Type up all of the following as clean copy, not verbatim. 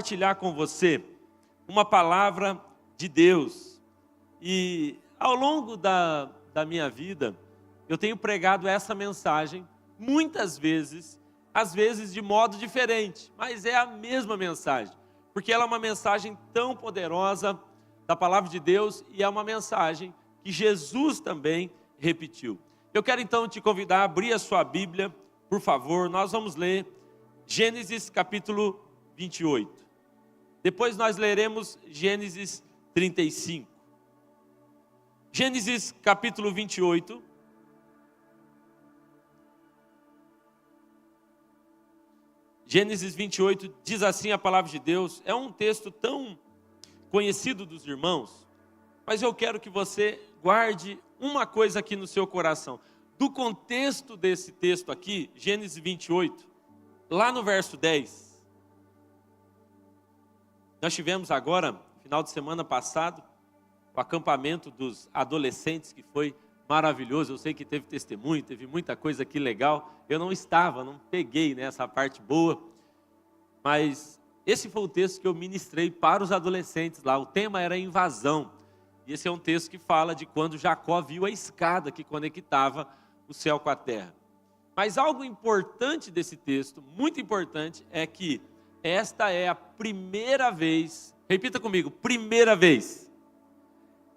compartilhar com você uma palavra de Deus. E ao longo da minha vida, eu tenho pregado essa mensagem muitas vezes, às vezes de modo diferente, mas é a mesma mensagem, porque ela é uma mensagem tão poderosa da palavra de Deus e é uma mensagem que Jesus também repetiu. Eu quero então te convidar a abrir a sua Bíblia, por favor. Nós vamos ler Gênesis capítulo 28. Depois nós leremos Gênesis 35. Gênesis capítulo 28. Gênesis 28 diz assim a palavra de Deus. É um texto tão conhecido dos irmãos, mas eu quero que você guarde uma coisa aqui no seu coração. Do contexto desse texto aqui, Gênesis 28, lá no verso 10, nós tivemos agora, final de semana passado, o acampamento dos adolescentes, que foi maravilhoso. Eu sei que teve testemunho, teve muita coisa aqui legal. Eu não estava, não peguei nessa parte boa, mas esse foi o texto que eu ministrei para os adolescentes lá. O tema era invasão. E esse é um texto que fala de quando Jacó viu a escada que conectava o céu com a terra. Mas algo importante desse texto, muito importante, é que esta é a primeira vez, repita comigo, primeira vez.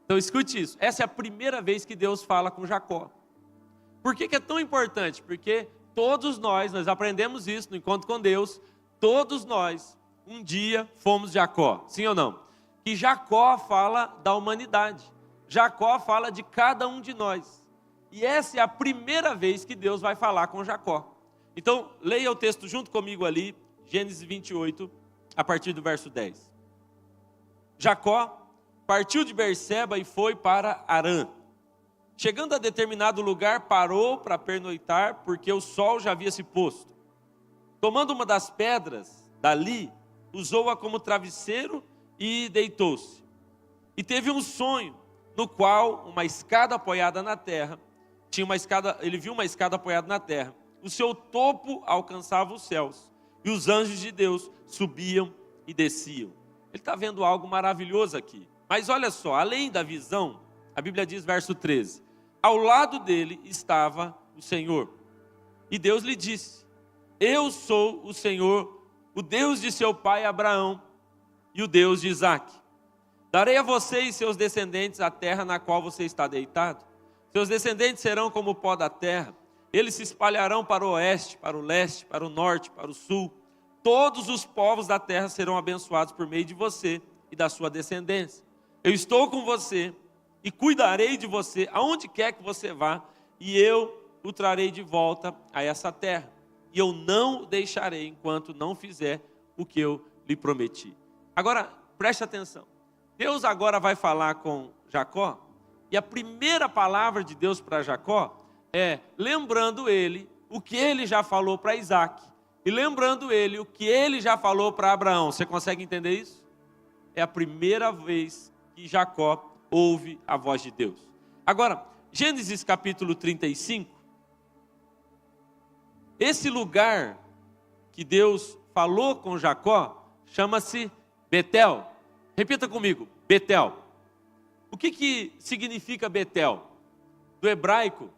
Então escute isso, essa é a primeira vez que Deus fala com Jacó. Por que é tão importante? Porque todos nós aprendemos isso no encontro com Deus, todos nós, um dia fomos Jacó, sim ou não? Que Jacó fala da humanidade, Jacó fala de cada um de nós. E essa é a primeira vez que Deus vai falar com Jacó. Então, leia o texto junto comigo ali, Gênesis 28, a partir do verso 10. Jacó partiu de Berseba e foi para Harã. Chegando a determinado lugar, parou para pernoitar, porque o sol já havia se posto. Tomando uma das pedras dali, usou-a como travesseiro e deitou-se. E teve um sonho, no qual uma escada apoiada na terra, ele viu uma escada apoiada na terra, o seu topo alcançava os céus, e os anjos de Deus subiam e desciam. Ele está vendo algo maravilhoso aqui. Mas olha só, além da visão, a Bíblia diz, verso 13, ao lado dele estava o Senhor. E Deus lhe disse, eu sou o Senhor, o Deus de seu pai Abraão, e o Deus de Isaque. Darei a você e seus descendentes a terra na qual você está deitado. Seus descendentes serão como o pó da terra. Eles se espalharão para o oeste, para o leste, para o norte, para o sul. Todos os povos da terra serão abençoados por meio de você e da sua descendência. Eu estou com você e cuidarei de você aonde quer que você vá, e eu o trarei de volta a essa terra. E eu não o deixarei enquanto não fizer o que eu lhe prometi. Agora, preste atenção. Deus agora vai falar com Jacó, e a primeira palavra de Deus para Jacó é lembrando ele o que ele já falou para Isaque, e lembrando ele o que ele já falou para Abraão. Você consegue entender isso? É a primeira vez que Jacó ouve a voz de Deus. Agora, Gênesis capítulo 35, esse lugar que Deus falou com Jacó chama-se Betel. Repita comigo, Betel. O que significa Betel? Do hebraico,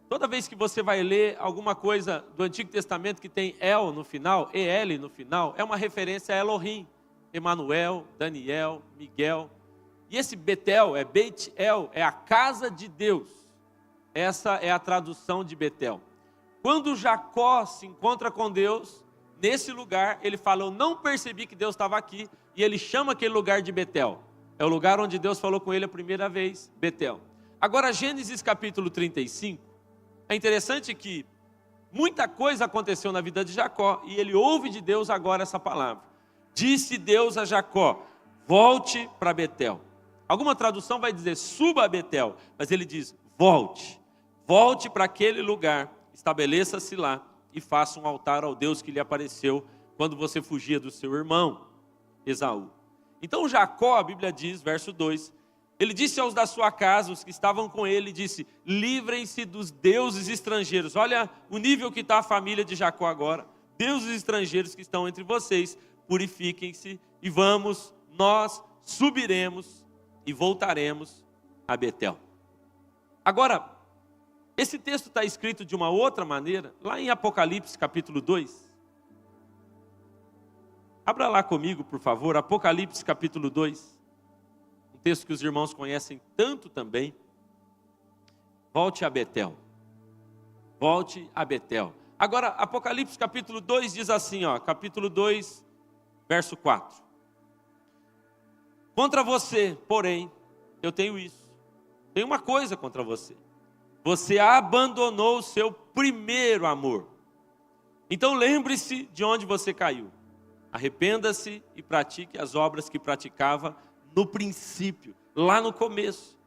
toda vez que você vai ler alguma coisa do Antigo Testamento que tem El no final, EL no final, é uma referência a Elohim, Emanuel, Daniel, Miguel. E esse Betel, Beit El, é a casa de Deus. Essa é a tradução de Betel. Quando Jacó se encontra com Deus, nesse lugar, ele fala, eu não percebi que Deus estava aqui, e ele chama aquele lugar de Betel. É o lugar onde Deus falou com ele a primeira vez, Betel. Agora, Gênesis capítulo 35, é interessante que muita coisa aconteceu na vida de Jacó, e ele ouve de Deus agora essa palavra. Disse Deus a Jacó, volte para Betel. Alguma tradução vai dizer, suba a Betel, mas ele diz, volte para aquele lugar, estabeleça-se lá e faça um altar ao Deus que lhe apareceu quando você fugia do seu irmão, Esaú. Então Jacó, a Bíblia diz, verso 2, ele disse aos da sua casa, os que estavam com ele, disse, livrem-se dos deuses estrangeiros. Olha o nível que está a família de Jacó agora. Deuses estrangeiros que estão entre vocês, purifiquem-se e nós subiremos e voltaremos a Betel. Agora, esse texto está escrito de uma outra maneira, lá em Apocalipse capítulo 2. Abra lá comigo, por favor, Apocalipse capítulo 2. Um texto que os irmãos conhecem tanto também. Volte a Betel. Volte a Betel. Agora, Apocalipse capítulo 2 diz assim, capítulo 2, verso 4. Contra você, porém, eu tenho isso. Tenho uma coisa contra você. Você abandonou o seu primeiro amor. Então lembre-se de onde você caiu. Arrependa-se e pratique as obras que praticava no princípio, lá no começo.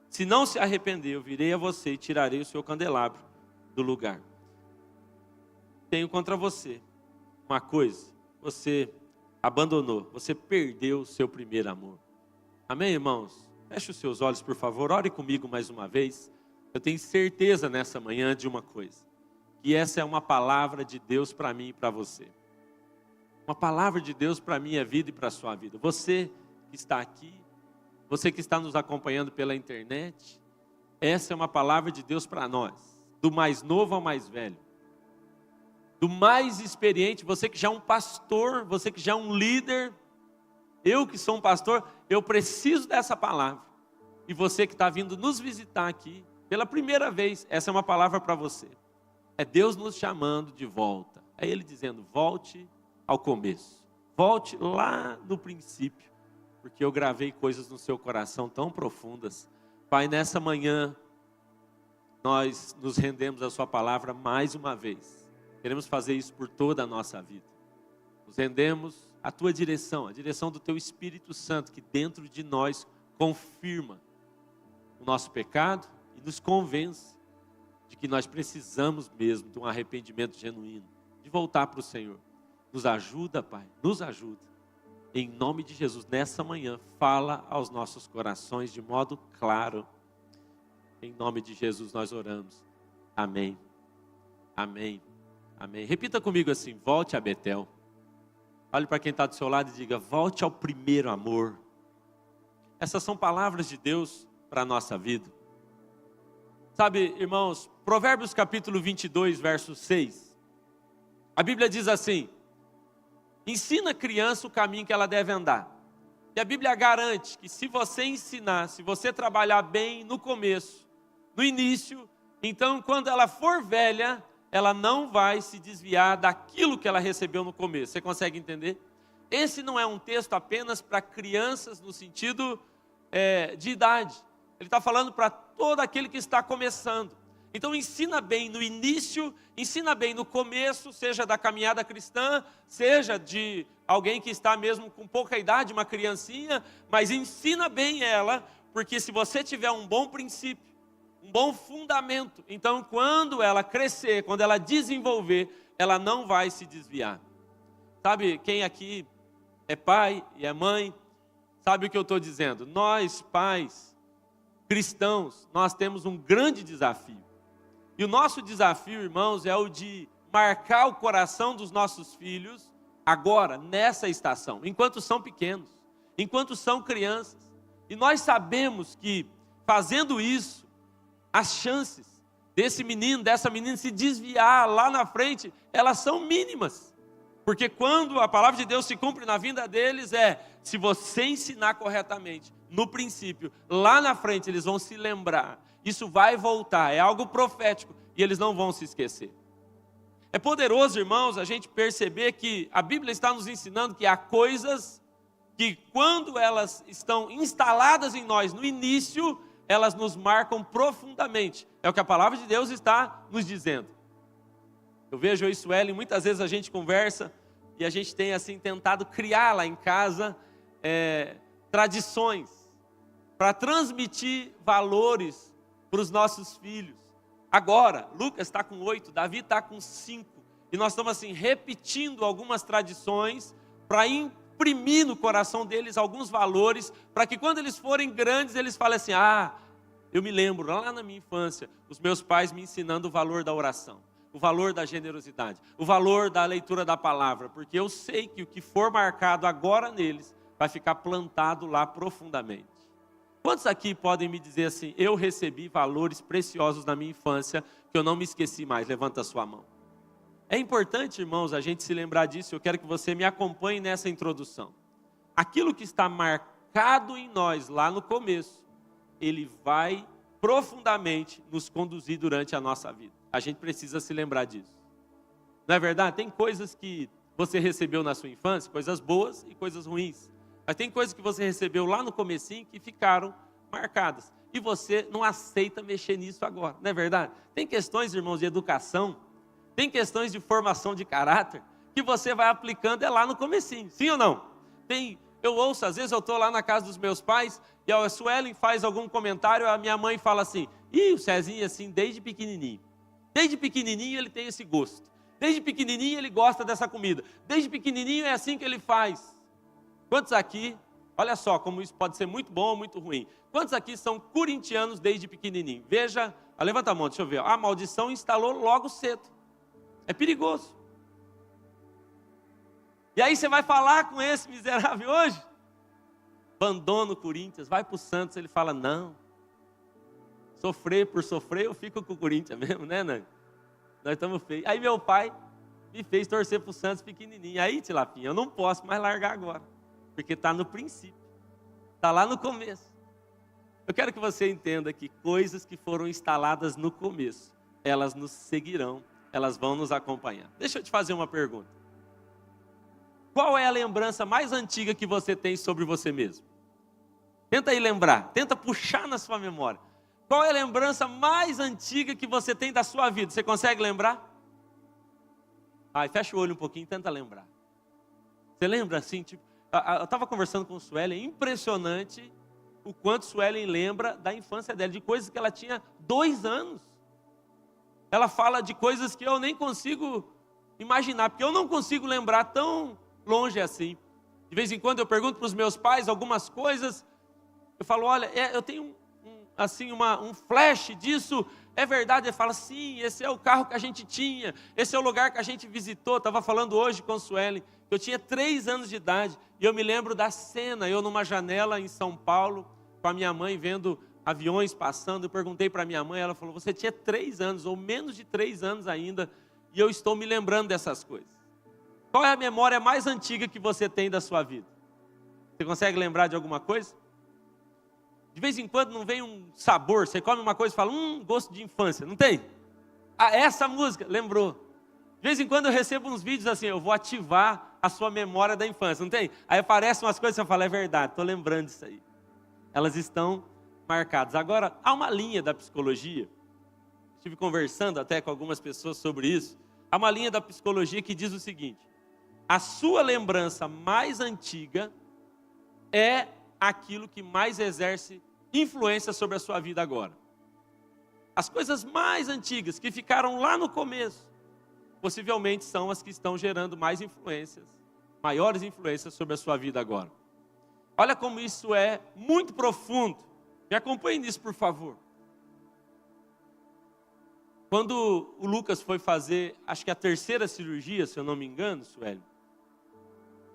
Se não se arrepender, eu virei a você e tirarei o seu candelabro do lugar. Tenho contra você uma coisa. Você abandonou, você perdeu o seu primeiro amor. Amém, irmãos? Feche os seus olhos, por favor. Ore comigo mais uma vez. Eu tenho certeza nessa manhã de uma coisa. Que essa é uma palavra de Deus para mim e para você. Uma palavra de Deus para a minha vida e para a sua vida. Você que está aqui, você que está nos acompanhando pela internet, essa é uma palavra de Deus para nós. Do mais novo ao mais velho. Do mais experiente, você que já é um pastor, você que já é um líder. Eu que sou um pastor, eu preciso dessa palavra. E você que está vindo nos visitar aqui, pela primeira vez, essa é uma palavra para você. É Deus nos chamando de volta. É Ele dizendo, volte ao começo. Volte lá no princípio. Porque eu gravei coisas no seu coração tão profundas. Pai, nessa manhã, nós nos rendemos à sua palavra mais uma vez. Queremos fazer isso por toda a nossa vida. Nos rendemos à tua direção, a direção do teu Espírito Santo, que dentro de nós confirma o nosso pecado e nos convence de que nós precisamos mesmo de um arrependimento genuíno, de voltar para o Senhor. Nos ajuda, Pai, nos ajuda. Em nome de Jesus, nessa manhã, fala aos nossos corações de modo claro. Em nome de Jesus nós oramos. Amém. Amém. Amém. Repita comigo assim, volte a Betel. Olhe para quem está do seu lado e diga, volte ao primeiro amor. Essas são palavras de Deus para a nossa vida. Sabe, irmãos, Provérbios capítulo 22, verso 6. A Bíblia diz assim, ensina a criança o caminho que ela deve andar. E a Bíblia garante que se você ensinar, se você trabalhar bem no começo, no início, então quando ela for velha, ela não vai se desviar daquilo que ela recebeu no começo. Você consegue entender? Esse não é um texto apenas para crianças no sentido de idade. Ele está falando para todo aquele que está começando. Então ensina bem no início, ensina bem no começo, seja da caminhada cristã, seja de alguém que está mesmo com pouca idade, uma criancinha, mas ensina bem ela, porque se você tiver um bom princípio, um bom fundamento, então quando ela crescer, quando ela desenvolver, ela não vai se desviar. Sabe, quem aqui é pai e é mãe, sabe o que eu estou dizendo? Nós, pais cristãos, nós temos um grande desafio. E o nosso desafio, irmãos, é o de marcar o coração dos nossos filhos agora, nessa estação, enquanto são pequenos, enquanto são crianças. E nós sabemos que, fazendo isso, as chances desse menino, dessa menina se desviar lá na frente, elas são mínimas. Porque quando a palavra de Deus se cumpre na vida deles, se você ensinar corretamente, no princípio, lá na frente eles vão se lembrar. Isso vai voltar, é algo profético e eles não vão se esquecer. É poderoso, irmãos, a gente perceber que a Bíblia está nos ensinando que há coisas que quando elas estão instaladas em nós no início, elas nos marcam profundamente. É o que a palavra de Deus está nos dizendo. Eu vejo isso, Ellen, muitas vezes a gente conversa e a gente tem assim tentado criar lá em casa tradições para transmitir valores para os nossos filhos. Agora, Lucas está com 8, Davi está com 5. E nós estamos assim repetindo algumas tradições para imprimir no coração deles alguns valores, para que quando eles forem grandes, eles falem assim, eu me lembro lá na minha infância, os meus pais me ensinando o valor da oração, o valor da generosidade, o valor da leitura da palavra, porque eu sei que o que for marcado agora neles vai ficar plantado lá profundamente. Quantos aqui podem me dizer assim, eu recebi valores preciosos na minha infância que eu não me esqueci mais? Levanta a sua mão. É importante, irmãos, a gente se lembrar disso. Eu quero que você me acompanhe nessa introdução. Aquilo que está marcado em nós lá no começo, ele vai profundamente nos conduzir durante a nossa vida. A gente precisa se lembrar disso. Não é verdade? Tem coisas que você recebeu na sua infância, coisas boas e coisas ruins. Mas tem coisas que você recebeu lá no comecinho que ficaram marcadas. E você não aceita mexer nisso agora, não é verdade? Tem questões, irmãos, de educação, tem questões de formação de caráter, que você vai aplicando lá no comecinho, sim ou não? Eu ouço, às vezes eu estou lá na casa dos meus pais, e a Suelen faz algum comentário, a minha mãe fala assim, o Cezinho assim, desde pequenininho ele tem esse gosto, desde pequenininho ele gosta dessa comida, desde pequenininho é assim que ele faz. Quantos aqui, olha só como isso pode ser muito bom ou muito ruim, quantos aqui são corintianos desde pequenininho? Veja, levanta a mão, deixa eu ver, a maldição instalou logo cedo, é perigoso. E aí você vai falar com esse miserável hoje, abandona o Corinthians, vai para o Santos, ele fala, não, sofrer por sofrer, eu fico com o Corinthians mesmo, né, Nani? Nós estamos feios. Aí meu pai me fez torcer para o Santos pequenininho. Aí, Tilapinha, eu não posso mais largar agora, porque está no princípio, está lá no começo. Eu quero que você entenda que coisas que foram instaladas no começo, elas nos seguirão, elas vão nos acompanhar. Deixa eu te fazer uma pergunta. Qual é a lembrança mais antiga que você tem sobre você mesmo? Tenta aí lembrar, tenta puxar na sua memória. Qual é a lembrança mais antiga que você tem da sua vida? Você consegue lembrar? Fecha o olho um pouquinho e tenta lembrar. Você lembra assim? Tipo, eu estava conversando com o Suelen, é impressionante o quanto Suelen lembra da infância dela, de coisas que ela tinha 2 anos. Ela fala de coisas que eu nem consigo imaginar, porque eu não consigo lembrar tão longe assim. De vez em quando eu pergunto para os meus pais algumas coisas, eu falo, olha, eu tenho um flash disso, é verdade? Ele fala, sim, esse é o carro que a gente tinha, esse é o lugar que a gente visitou. Estava falando hoje com a Suelen, que eu tinha 3 anos de idade, e eu me lembro da cena, eu numa janela em São Paulo, com a minha mãe vendo aviões passando, eu perguntei para a minha mãe, ela falou, você tinha 3 anos, ou menos de 3 anos ainda, e eu estou me lembrando dessas coisas. Qual é a memória mais antiga que você tem da sua vida? Você consegue lembrar de alguma coisa? De vez em quando não vem um sabor, você come uma coisa e fala, gosto de infância, não tem? Essa música, lembrou. De vez em quando eu recebo uns vídeos assim, eu vou ativar a sua memória da infância, não tem? Aí aparecem umas coisas e eu falo, é verdade, estou lembrando disso aí. Elas estão marcadas. Agora, há uma linha da psicologia, estive conversando até com algumas pessoas sobre isso, há uma linha da psicologia que diz o seguinte, a sua lembrança mais antiga é aquilo que mais exerce influência sobre a sua vida agora. As coisas mais antigas que ficaram lá no começo, possivelmente são as que estão gerando mais influências, maiores influências sobre a sua vida agora. Olha como isso é muito profundo. Me acompanhe nisso, por favor. Quando o Lucas foi fazer, acho que a 3ª cirurgia, se eu não me engano, Sueli,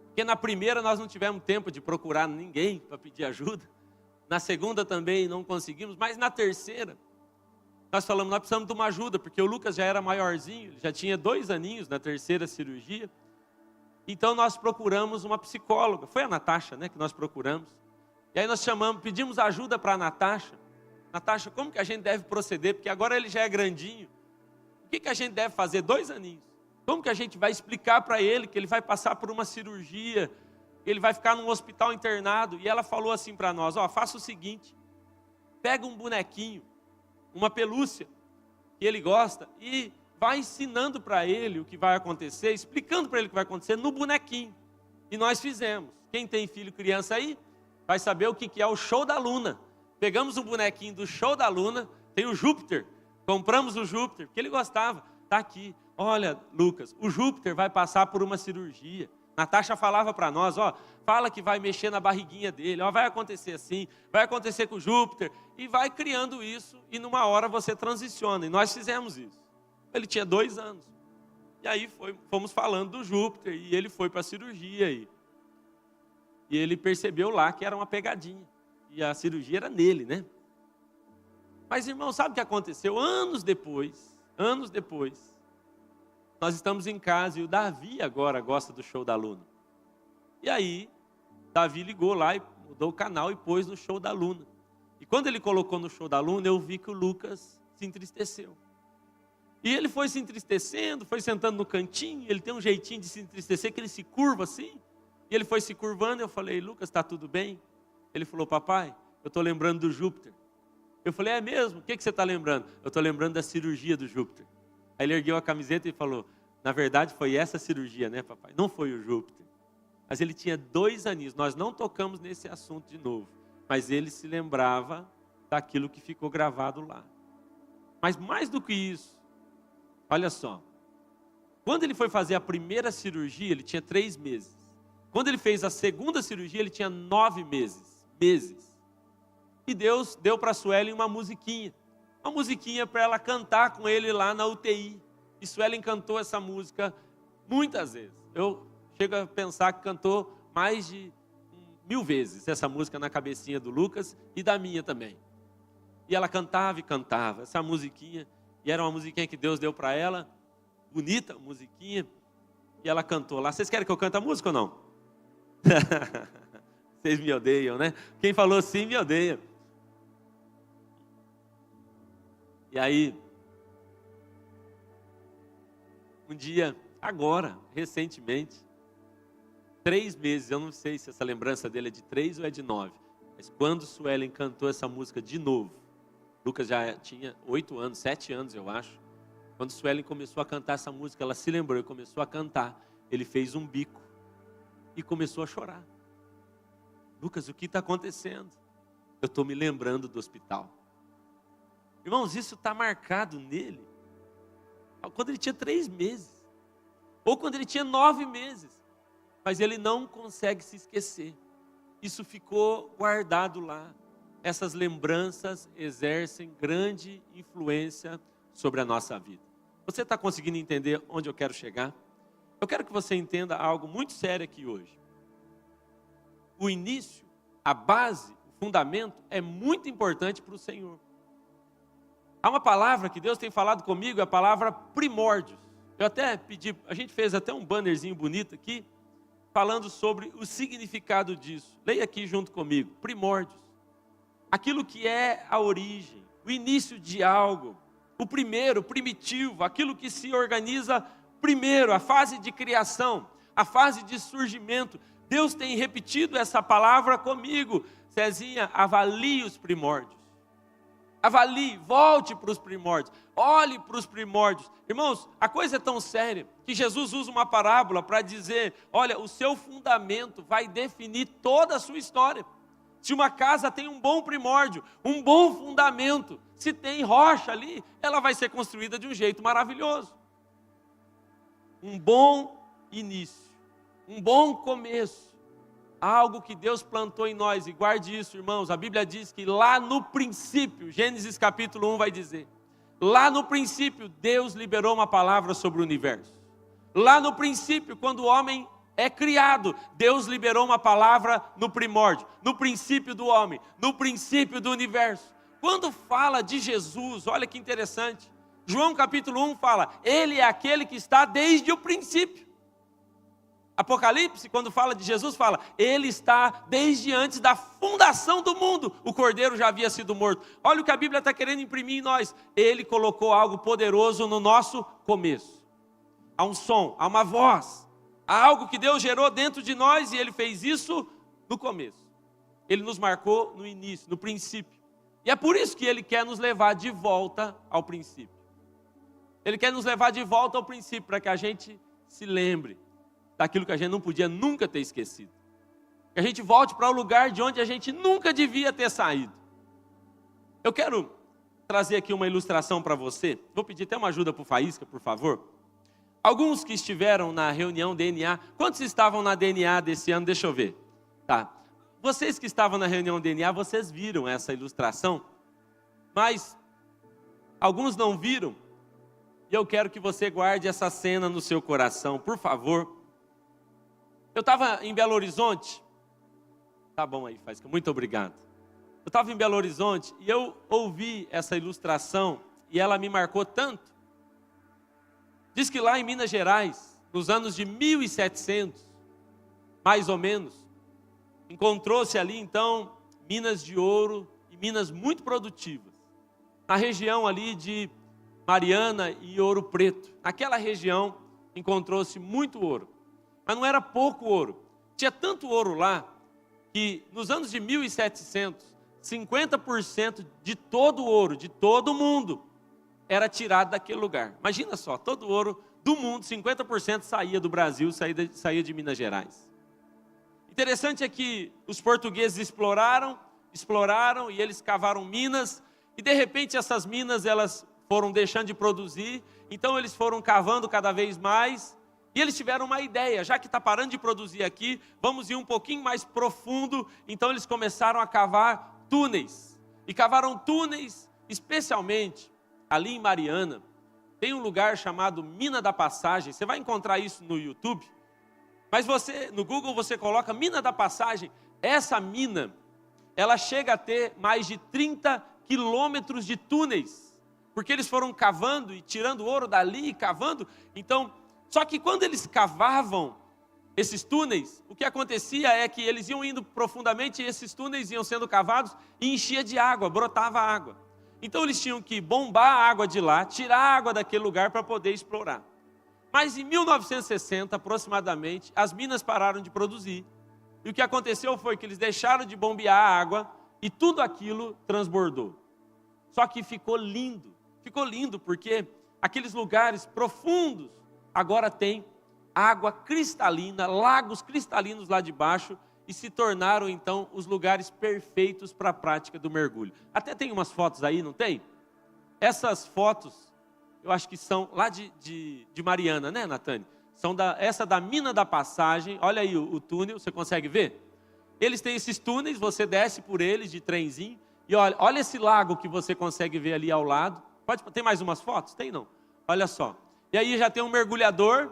porque na primeira nós não tivemos tempo de procurar ninguém para pedir ajuda. Na segunda também não conseguimos, mas na 3ª, nós falamos, nós precisamos de uma ajuda, porque o Lucas já era maiorzinho, já tinha 2 aninhos na 3ª cirurgia. Então nós procuramos uma psicóloga, foi a Natasha, né, que nós procuramos. E aí nós pedimos ajuda para a Natasha. Natasha, como que a gente deve proceder? Porque agora ele já é grandinho. O que a gente deve fazer? 2 aninhos. Como que a gente vai explicar para ele que ele vai passar por uma cirurgia, que ele vai ficar num hospital internado? E ela falou assim para nós, faça o seguinte, pega um bonequinho, uma pelúcia, que ele gosta, e vai ensinando para ele o que vai acontecer, explicando para ele o que vai acontecer no bonequinho. E nós fizemos. Quem tem filho, criança aí, vai saber o que é o show da Luna. Pegamos um bonequinho do show da Luna, tem o Júpiter, compramos o Júpiter, porque ele gostava, está aqui. Olha, Lucas, o Júpiter vai passar por uma cirurgia. Natasha falava para nós, fala que vai mexer na barriguinha dele, vai acontecer assim, vai acontecer com o Júpiter, e vai criando isso, e numa hora você transiciona, e nós fizemos isso. Ele tinha 2 anos. E aí fomos falando do Júpiter, e ele foi para a cirurgia, e ele percebeu lá que era uma pegadinha. E a cirurgia era nele, né? Mas, irmão, sabe o que aconteceu? Anos depois, nós estamos em casa, e o Davi agora gosta do show da Luna. E aí, Davi ligou lá e mudou o canal e pôs no show da Luna. E quando ele colocou no show da Luna, eu vi que o Lucas se entristeceu. E ele foi se entristecendo, foi sentando no cantinho, ele tem um jeitinho de se entristecer, que ele se curva assim. E ele foi se curvando, eu falei, Lucas, está tudo bem? Ele falou, papai, eu estou lembrando do Júpiter. Eu falei, é mesmo? O que você está lembrando? Eu estou lembrando da cirurgia do Júpiter. Aí ele ergueu a camiseta e falou, na verdade foi essa cirurgia, né, papai? Não foi o Júpiter. Mas ele tinha 2 aninhos, nós não tocamos nesse assunto de novo. Mas ele se lembrava daquilo que ficou gravado lá. Mas mais do que isso, olha só. Quando ele foi fazer a primeira cirurgia, ele tinha 3 meses. Quando ele fez a segunda cirurgia, ele tinha 9 meses. E Deus deu para a Suelen uma musiquinha para ela cantar com ele lá na UTI. E Suelen cantou essa música muitas vezes. Eu chego a pensar que cantou mais de 1000 vezes essa música na cabecinha do Lucas e da minha também. E ela cantava e cantava essa musiquinha. E era uma musiquinha que Deus deu para ela, bonita musiquinha. E ela cantou lá. Vocês querem que eu cante a música ou não? Vocês me odeiam, né? Quem falou sim me odeia. E aí, um dia, agora, recentemente, 3 meses, eu não sei se essa lembrança dele é de 3 ou é de 9, mas quando Suelen cantou essa música de novo, Lucas já tinha 8 anos, 7 anos eu acho, quando Suelen começou a cantar essa música, ela se lembrou e começou a cantar, ele fez um bico e começou a chorar. Lucas, o que está acontecendo? Eu estou me lembrando do hospital. Irmãos, isso está marcado nele, quando ele tinha 3 meses, ou quando ele tinha 9 meses, mas ele não consegue se esquecer. Isso ficou guardado lá. Essas lembranças exercem grande influência sobre a nossa vida. Você está conseguindo entender onde eu quero chegar? Eu quero que você entenda algo muito sério aqui hoje. O início, a base, o fundamento é muito importante para o Senhor. Há uma palavra que Deus tem falado comigo, é a palavra primórdios. Eu até pedi, a gente fez até um bannerzinho bonito aqui, falando sobre o significado disso. Leia aqui junto comigo, primórdios. Aquilo que é a origem, o início de algo, o primeiro, primitivo, aquilo que se organiza primeiro, a fase de criação, a fase de surgimento. Deus tem repetido essa palavra comigo. Cezinha, avalie os primórdios. Avalie, volte para os primórdios, olhe para os primórdios. Irmãos, a coisa é tão séria que Jesus usa uma parábola para dizer, olha, o seu fundamento vai definir toda a sua história. Se uma casa tem um bom primórdio, um bom fundamento, se tem rocha ali, ela vai ser construída de um jeito maravilhoso. Um bom início, um bom começo. Algo que Deus plantou em nós, e guarde isso, irmãos, a Bíblia diz que lá no princípio, Gênesis capítulo 1 vai dizer, lá no princípio Deus liberou uma palavra sobre o universo. Lá no princípio, quando o homem é criado, Deus liberou uma palavra no primórdio, no princípio do homem, no princípio do universo. Quando fala de Jesus, olha que interessante, João capítulo 1 fala, ele é aquele que está desde o princípio. Apocalipse, quando fala de Jesus, fala, ele está desde antes da fundação do mundo, o Cordeiro já havia sido morto. Olha o que a Bíblia está querendo imprimir em nós, ele colocou algo poderoso no nosso começo. Há um som, há uma voz, há algo que Deus gerou dentro de nós e ele fez isso no começo. Ele nos marcou no início, no princípio. E é por isso que ele quer nos levar de volta ao princípio. Ele quer nos levar de volta ao princípio, para que a gente se lembre daquilo que a gente não podia nunca ter esquecido. Que a gente volte para o lugar de onde a gente nunca devia ter saído. Eu quero trazer aqui uma ilustração para você. Vou pedir até uma ajuda para o Faísca, por favor. Alguns que estiveram na reunião DNA, quantos estavam na DNA desse ano? Deixa eu ver. Tá. Vocês que estavam na reunião DNA, vocês viram essa ilustração, mas alguns não viram. e eu quero que você guarde essa cena no seu coração, por favor. Eu estava em Belo Horizonte, tá bom aí, Faísca, muito obrigado. Eu estava em Belo Horizonte e eu ouvi essa ilustração e ela me marcou tanto. Diz que lá em Minas Gerais, nos anos de 1700, mais ou menos, encontrou-se ali então minas de ouro e minas muito produtivas. Na região ali de Mariana e Ouro Preto. Naquela região encontrou-se muito ouro. Mas não era pouco ouro. Tinha tanto ouro lá que nos anos de 1700, 50% de todo o ouro, de todo o mundo, era tirado daquele lugar. Imagina só, todo o ouro do mundo, 50% saía do Brasil, saía de Minas Gerais. Interessante é que os portugueses exploraram e eles cavaram minas, e de repente essas minas elas foram deixando de produzir, então eles foram cavando cada vez mais, e eles tiveram uma ideia, já que está parando de produzir aqui, vamos ir um pouquinho mais profundo, então eles começaram a cavar túneis, e cavaram túneis especialmente ali em Mariana. Tem um lugar chamado Mina da Passagem, você vai encontrar isso no YouTube, mas no Google você coloca Mina da Passagem, essa mina, ela chega a ter mais de 30 quilômetros de túneis, porque eles foram cavando e tirando ouro dali e cavando, então, só que quando eles cavavam esses túneis, o que acontecia é que eles iam indo profundamente e esses túneis iam sendo cavados e enchia de água, brotava água. Então eles tinham que bombar a água de lá, tirar a água daquele lugar para poder explorar. Mas em 1960, aproximadamente, as minas pararam de produzir. E o que aconteceu foi que eles deixaram de bombear a água e tudo aquilo transbordou. Só que ficou lindo porque aqueles lugares profundos agora tem água cristalina, lagos cristalinos lá de baixo e se tornaram então os lugares perfeitos para a prática do mergulho. Até tem umas fotos aí, não tem? Essas fotos, eu acho que são lá de Mariana, né, Natane? Essa da Mina da Passagem, olha aí o túnel, você consegue ver? Eles têm esses túneis, você desce por eles de trenzinho, e olha esse lago que você consegue ver ali ao lado. Tem mais umas fotos? Tem não? Olha só. E aí já tem um mergulhador,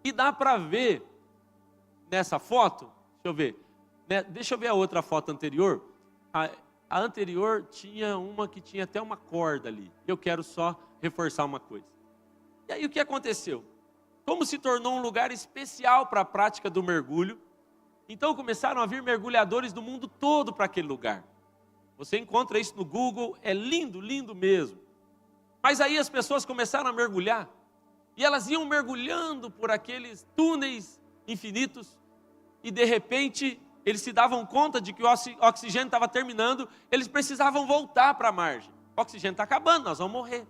e dá para ver nessa foto, deixa eu ver, né? Deixa eu ver a outra foto anterior. A anterior tinha uma que tinha até uma corda ali. Eu quero só reforçar uma coisa. E aí o que aconteceu? Como se tornou um lugar especial para a prática do mergulho, então começaram a vir mergulhadores do mundo todo para aquele lugar. Você encontra isso no Google, é lindo, lindo mesmo. Mas aí as pessoas começaram a mergulhar, e elas iam mergulhando por aqueles túneis infinitos, e de repente eles se davam conta de que o oxigênio estava terminando, eles precisavam voltar para a margem. O oxigênio está acabando, nós vamos morrer.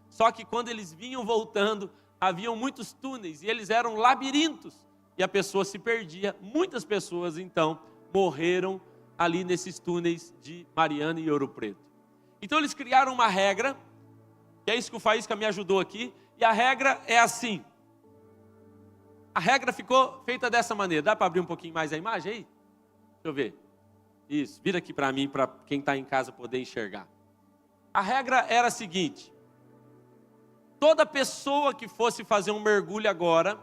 Só que quando eles vinham voltando, haviam muitos túneis, e eles eram labirintos, e a pessoa se perdia. Muitas pessoas então morreram ali nesses túneis de Mariana e Ouro Preto. Então eles criaram uma regra, que é isso que o Faísca me ajudou aqui, e a regra é assim. A regra ficou feita dessa maneira. Dá para abrir um pouquinho mais a imagem aí? Deixa eu ver. Isso, vira aqui para mim, para quem está em casa poder enxergar. A regra era a seguinte: toda pessoa que fosse fazer um mergulho agora,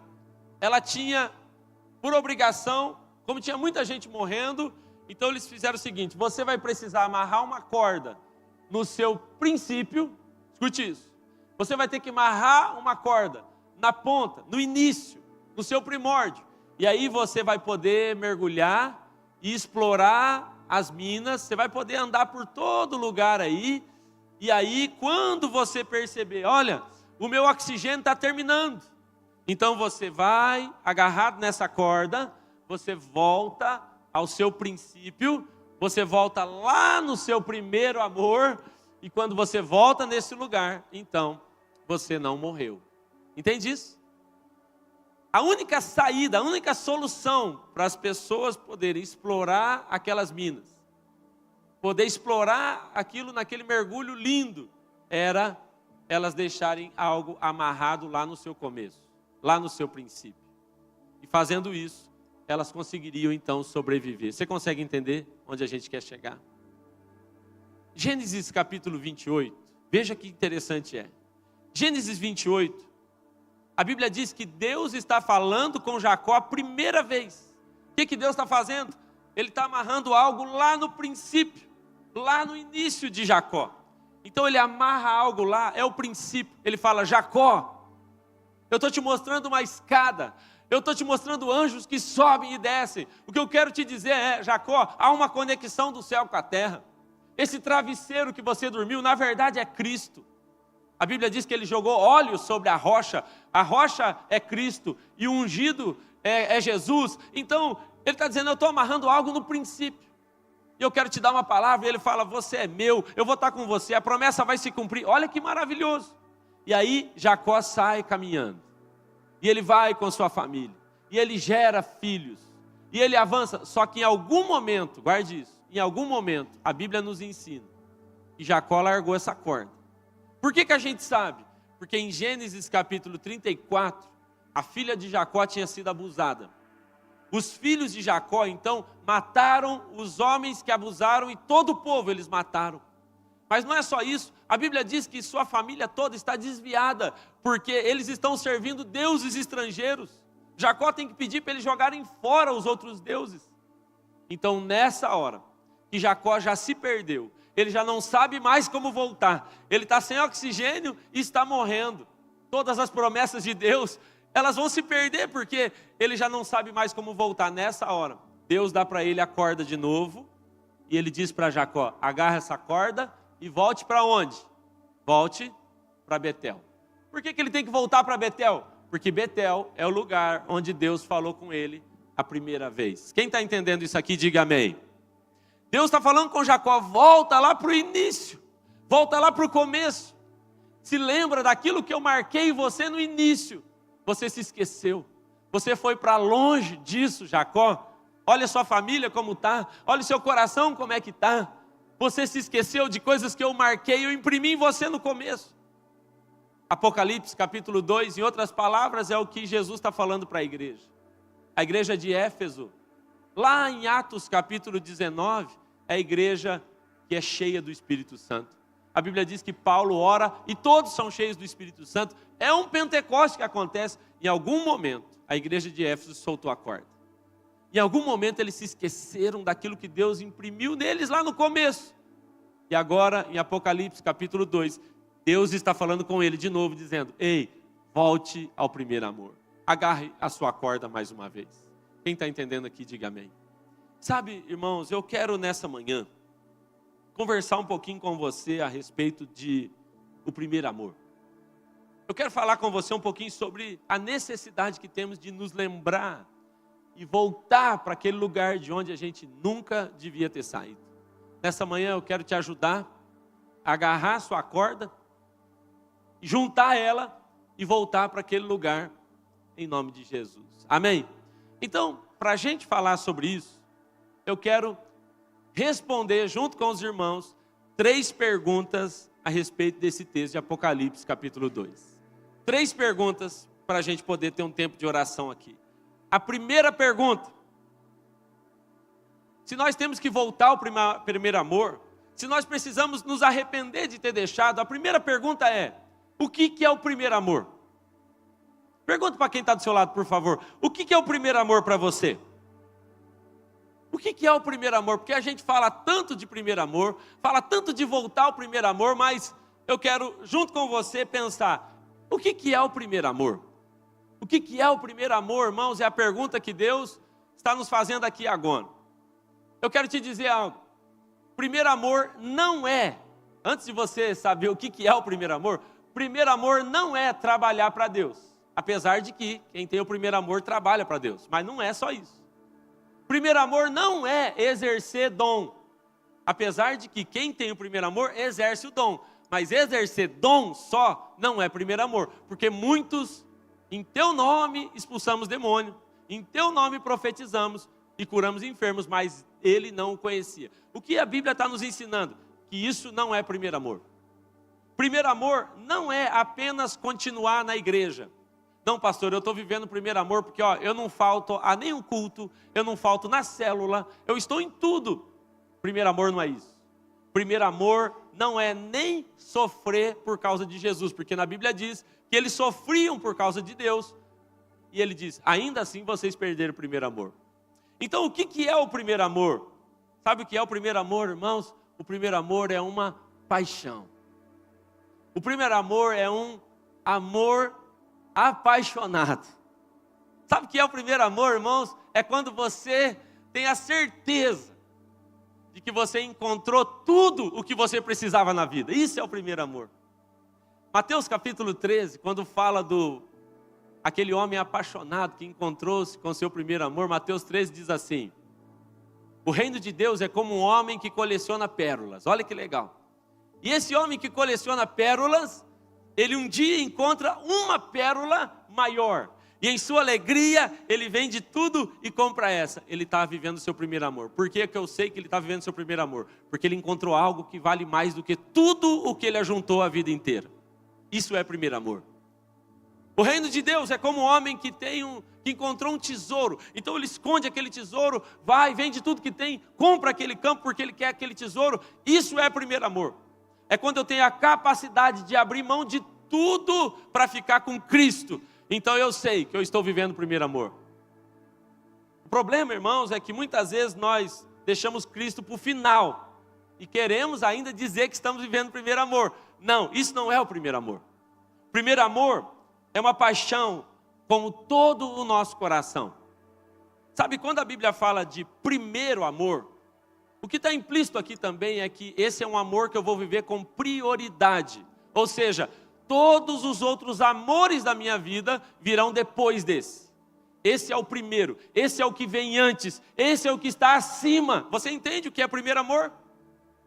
ela tinha, por obrigação, como tinha muita gente morrendo, então eles fizeram o seguinte: você vai precisar amarrar uma corda no seu princípio, escute isso, você vai ter que amarrar uma corda na ponta, no início, no seu primórdio, e aí você vai poder mergulhar e explorar as minas, você vai poder andar por todo lugar aí, e aí quando você perceber, olha, o meu oxigênio está terminando, então você vai agarrado nessa corda, você volta ao seu princípio, você volta lá no seu primeiro amor, e quando você volta nesse lugar, então você não morreu. Entende isso? A única saída, a única solução para as pessoas poderem explorar aquelas minas, poder explorar aquilo naquele mergulho lindo, era elas deixarem algo amarrado lá no seu começo, lá no seu princípio. E fazendo isso, elas conseguiriam então sobreviver. Você consegue entender onde a gente quer chegar? Gênesis capítulo 28, veja que interessante é. Gênesis 28, a Bíblia diz que Deus está falando com Jacó a primeira vez. O que Deus está fazendo? Ele está amarrando algo lá no princípio, lá no início de Jacó. Então ele amarra algo lá, é o princípio. Ele fala: Jacó, eu estou te mostrando uma escada, eu estou te mostrando anjos que sobem e descem. O que eu quero te dizer é: Jacó, há uma conexão do céu com a terra. Esse travesseiro que você dormiu, na verdade é Cristo. A Bíblia diz que ele jogou óleo sobre a rocha é Cristo, e o ungido é Jesus. Então, ele está dizendo: eu estou amarrando algo no princípio, e eu quero te dar uma palavra. E ele fala: você é meu, eu vou estar com você, a promessa vai se cumprir. Olha que maravilhoso. E aí, Jacó sai caminhando, e ele vai com sua família, e ele gera filhos, e ele avança. Só que em algum momento, guarde isso, em algum momento, a Bíblia nos ensina que Jacó largou essa corda. Por que a gente sabe? Porque em Gênesis capítulo 34, a filha de Jacó tinha sido abusada. Os filhos de Jacó, então, mataram os homens que abusaram, e todo o povo eles mataram. Mas não é só isso, a Bíblia diz que sua família toda está desviada, porque eles estão servindo deuses estrangeiros. Jacó tem que pedir para eles jogarem fora os outros deuses. Então, nessa hora, que Jacó já se perdeu, ele já não sabe mais como voltar, ele está sem oxigênio e está morrendo. Todas as promessas de Deus, elas vão se perder, porque ele já não sabe mais como voltar. Nessa hora, Deus dá para ele a corda de novo, e ele diz para Jacó: agarra essa corda e volte para onde? Volte para Betel. Por que ele tem que voltar para Betel? Porque Betel é o lugar onde Deus falou com ele a primeira vez. Quem está entendendo isso aqui, diga amém. Deus está falando com Jacó: volta lá para o início, volta lá para o começo. Se lembra daquilo que eu marquei você no início. Você se esqueceu, você foi para longe disso, Jacó. Olha sua família como está, olha o seu coração como é que está. Você se esqueceu de coisas que eu marquei, eu imprimi em você no começo. Apocalipse capítulo 2, em outras palavras, é o que Jesus está falando para a igreja de Éfeso. Lá em Atos capítulo 19, é a igreja que é cheia do Espírito Santo. A Bíblia diz que Paulo ora e todos são cheios do Espírito Santo. É um Pentecoste que acontece. Em algum momento, a igreja de Éfeso soltou a corda. Em algum momento eles se esqueceram daquilo que Deus imprimiu neles lá no começo. E agora, em Apocalipse capítulo 2, Deus está falando com ele de novo, dizendo: ei, volte ao primeiro amor. Agarre a sua corda mais uma vez. Quem está entendendo aqui, diga amém. Sabe, irmãos, eu quero nessa manhã conversar um pouquinho com você a respeito de o primeiro amor. Eu quero falar com você um pouquinho sobre a necessidade que temos de nos lembrar e voltar para aquele lugar de onde a gente nunca devia ter saído. Nessa manhã eu quero te ajudar a agarrar a sua corda, juntar ela e voltar para aquele lugar em nome de Jesus. Amém? Então, para a gente falar sobre isso, eu quero responder junto com os irmãos 3 perguntas a respeito desse texto de Apocalipse capítulo 2. 3 perguntas para a gente poder ter um tempo de oração aqui. A primeira pergunta: se nós temos que voltar ao primeiro amor, se nós precisamos nos arrepender de ter deixado, a primeira pergunta é: o que é o primeiro amor? Pergunta para quem está do seu lado, por favor. O que é o primeiro amor para você? O que é o primeiro amor? Porque a gente fala tanto de primeiro amor, fala tanto de voltar ao primeiro amor, mas eu quero, junto com você, pensar: o que é o primeiro amor? O que é o primeiro amor, irmãos? É a pergunta que Deus está nos fazendo aqui agora. Eu quero te dizer algo. Primeiro amor não é, antes de você saber o que é o primeiro amor não é trabalhar para Deus. Apesar de que quem tem o primeiro amor trabalha para Deus, mas não é só isso. Primeiro amor não é exercer dom, apesar de que quem tem o primeiro amor exerce o dom, mas exercer dom só não é primeiro amor, porque muitos, em teu nome expulsamos demônio, em teu nome profetizamos e curamos enfermos, mas ele não o conhecia. O que a Bíblia está nos ensinando? Que isso não é primeiro amor. Primeiro amor não é apenas continuar na igreja. Não, pastor, eu estou vivendo o primeiro amor porque eu não falto a nenhum culto, eu não falto na célula, eu estou em tudo. Primeiro amor não é isso. Primeiro amor não é nem sofrer por causa de Jesus, porque na Bíblia diz que eles sofriam por causa de Deus, e ele diz, ainda assim vocês perderam o primeiro amor. Então o que é o primeiro amor? Sabe o que é o primeiro amor, irmãos? O primeiro amor é uma paixão. O primeiro amor é um amor apaixonado. Sabe o que é o primeiro amor, irmãos? É quando você tem a certeza de que você encontrou tudo o que você precisava na vida. Isso é o primeiro amor. Mateus capítulo 13, quando fala aquele homem apaixonado que encontrou-se com seu primeiro amor, Mateus 13 diz assim: o reino de Deus é como um homem que coleciona pérolas. Olha que legal. E esse homem que coleciona pérolas, ele um dia encontra uma pérola maior. E em sua alegria, ele vende tudo e compra essa. Ele está vivendo o seu primeiro amor. Por que eu sei que ele está vivendo o seu primeiro amor? Porque ele encontrou algo que vale mais do que tudo o que ele ajuntou a vida inteira. Isso é primeiro amor. O reino de Deus é como um homem que encontrou um tesouro. Então ele esconde aquele tesouro, vai, vende tudo que tem, compra aquele campo porque ele quer aquele tesouro. Isso é primeiro amor. É quando eu tenho a capacidade de abrir mão de tudo para ficar com Cristo. Então eu sei que eu estou vivendo o primeiro amor. O problema, irmãos, é que muitas vezes nós deixamos Cristo para o final. E queremos ainda dizer que estamos vivendo o primeiro amor. Não, isso não é o primeiro amor. O primeiro amor é uma paixão como todo o nosso coração. Sabe, quando a Bíblia fala de primeiro amor, o que está implícito aqui também é que esse é um amor que eu vou viver com prioridade. Ou seja, todos os outros amores da minha vida virão depois desse. Esse é o primeiro, esse é o que vem antes, esse é o que está acima. Você entende o que é primeiro amor?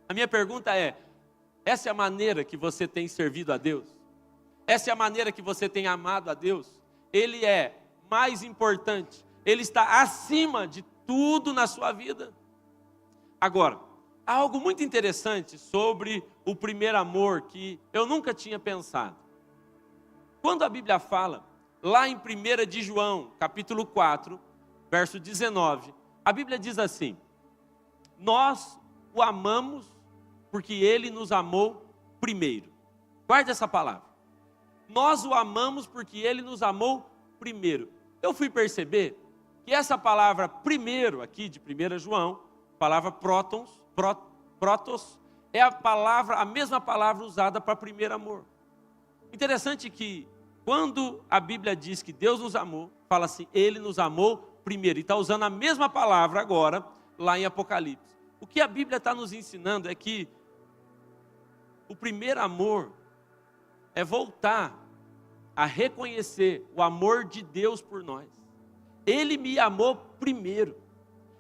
A minha pergunta é, essa é a maneira que você tem servido a Deus? Essa é a maneira que você tem amado a Deus? Ele é mais importante, Ele está acima de tudo na sua vida. Agora, há algo muito interessante sobre o primeiro amor que eu nunca tinha pensado. Quando a Bíblia fala, lá em 1 de João, capítulo 4, verso 19, a Bíblia diz assim: nós o amamos porque Ele nos amou primeiro. Guarde essa palavra. Nós o amamos porque Ele nos amou primeiro. Eu fui perceber que essa palavra primeiro aqui de 1 João, palavra protos, é a mesma palavra usada para primeiro amor. Interessante que quando a Bíblia diz que Deus nos amou, fala assim, Ele nos amou primeiro. E está usando a mesma palavra agora, lá em Apocalipse. O que a Bíblia está nos ensinando é que o primeiro amor é voltar a reconhecer o amor de Deus por nós. Ele me amou primeiro.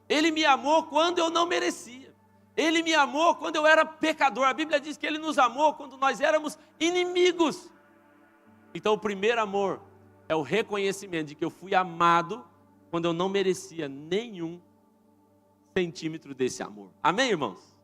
Ele me amou quando eu não merecia. Ele me amou quando eu era pecador. A Bíblia diz que Ele nos amou quando nós éramos inimigos. Então o primeiro amor é o reconhecimento de que eu fui amado quando eu não merecia nenhum centímetro desse amor. Amém, irmãos?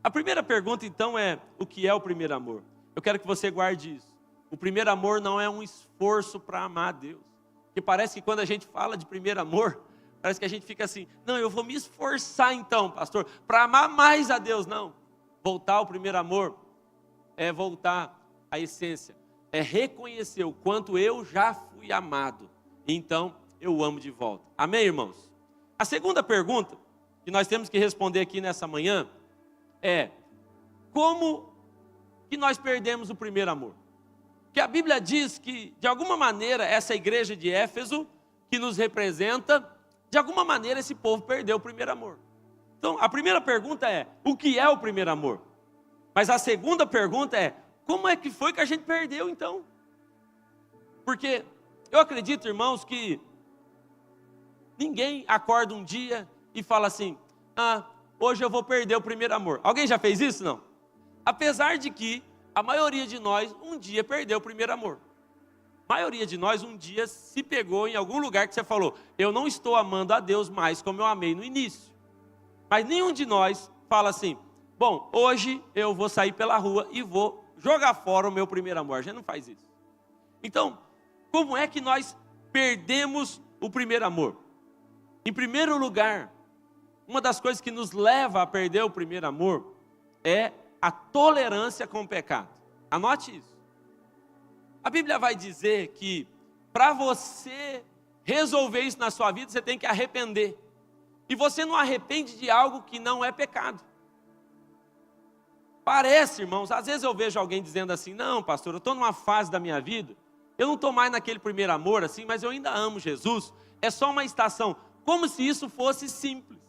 A primeira pergunta então é, o que é o primeiro amor? Eu quero que você guarde isso. O primeiro amor não é um esforço para amar a Deus. Porque parece que quando a gente fala de primeiro amor, parece que a gente fica assim, não, eu vou me esforçar então, pastor, para amar mais a Deus. Não, voltar ao primeiro amor é voltar à essência, é reconhecer o quanto eu já fui amado, então eu amo de volta. Amém, irmãos? A segunda pergunta que nós temos que responder aqui nessa manhã é, como que nós perdemos o primeiro amor? Porque a Bíblia diz que, de alguma maneira, essa igreja de Éfeso, que nos representa, de alguma maneira esse povo perdeu o primeiro amor. Então, a primeira pergunta é, o que é o primeiro amor? Mas a segunda pergunta é, como é que foi que a gente perdeu então? Porque eu acredito, irmãos, que ninguém acorda um dia e fala assim, hoje eu vou perder o primeiro amor. Alguém já fez isso? Não? Apesar de que a maioria de nós um dia perdeu o primeiro amor. A maioria de nós um dia se pegou em algum lugar que você falou, eu não estou amando a Deus mais como eu amei no início. Mas nenhum de nós fala assim, bom, hoje eu vou sair pela rua e vou jogar fora o meu primeiro amor. A gente não faz isso. Então, como é que nós perdemos o primeiro amor? Em primeiro lugar, uma das coisas que nos leva a perder o primeiro amor é a tolerância com o pecado. Anote isso. A Bíblia vai dizer que para você resolver isso na sua vida, você tem que arrepender. E você não arrepende de algo que não é pecado. Parece, irmãos, às vezes eu vejo alguém dizendo assim, não, pastor, eu estou numa fase da minha vida, eu não estou mais naquele primeiro amor assim, mas eu ainda amo Jesus, é só uma estação, como se isso fosse simples,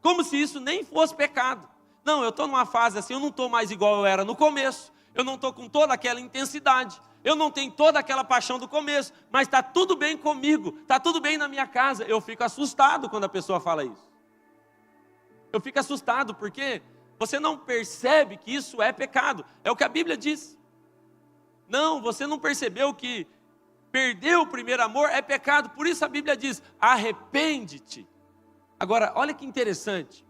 como se isso nem fosse pecado. Não, eu estou numa fase assim, eu não estou mais igual eu era no começo, eu não estou com toda aquela intensidade, eu não tenho toda aquela paixão do começo, mas está tudo bem comigo, está tudo bem na minha casa. Eu fico assustado quando a pessoa fala isso. Eu fico assustado porque você não percebe que isso é pecado. É o que a Bíblia diz. Não, você não percebeu que perder o primeiro amor é pecado. Por isso a Bíblia diz, arrepende-te. Agora, olha que interessante.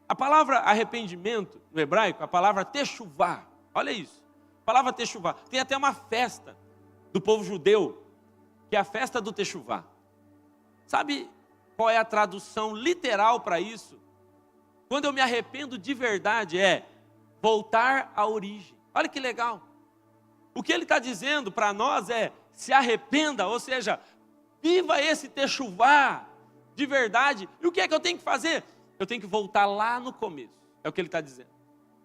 A palavra arrependimento, no hebraico, a palavra techuvá. Olha isso. A palavra techuvá. Tem até uma festa do povo judeu, que é a festa do techuvá. Sabe qual é a tradução literal para isso? Quando eu me arrependo de verdade é voltar à origem. Olha que legal. O que ele está dizendo para nós é se arrependa, ou seja, viva esse techuvá de verdade. E o que é que eu tenho que fazer? Eu tenho que voltar lá no começo. É o que ele está dizendo.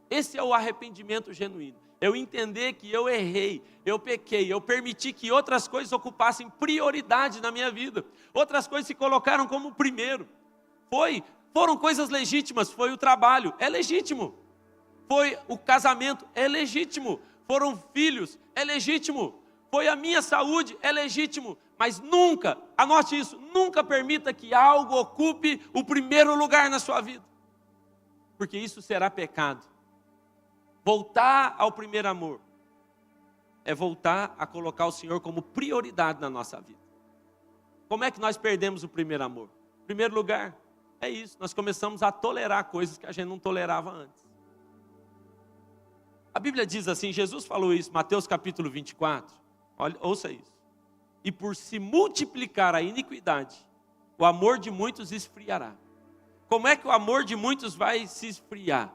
Esse é o arrependimento genuíno. Eu entender que eu errei, eu pequei, eu permiti que outras coisas ocupassem prioridade na minha vida. Outras coisas se colocaram como primeiro. Foram coisas legítimas, foi o trabalho, é legítimo. Foi o casamento, é legítimo. Foram filhos, é legítimo. Foi a minha saúde, é legítimo. Mas nunca, anote isso, nunca permita que algo ocupe o primeiro lugar na sua vida. Porque isso será pecado. Voltar ao primeiro amor é voltar a colocar o Senhor como prioridade na nossa vida. Como é que nós perdemos o primeiro amor? Em primeiro lugar, é isso, nós começamos a tolerar coisas que a gente não tolerava antes. A Bíblia diz assim, Jesus falou isso, Mateus capítulo 24, olha, ouça isso. E por se multiplicar a iniquidade, o amor de muitos esfriará. Como é que o amor de muitos vai se esfriar?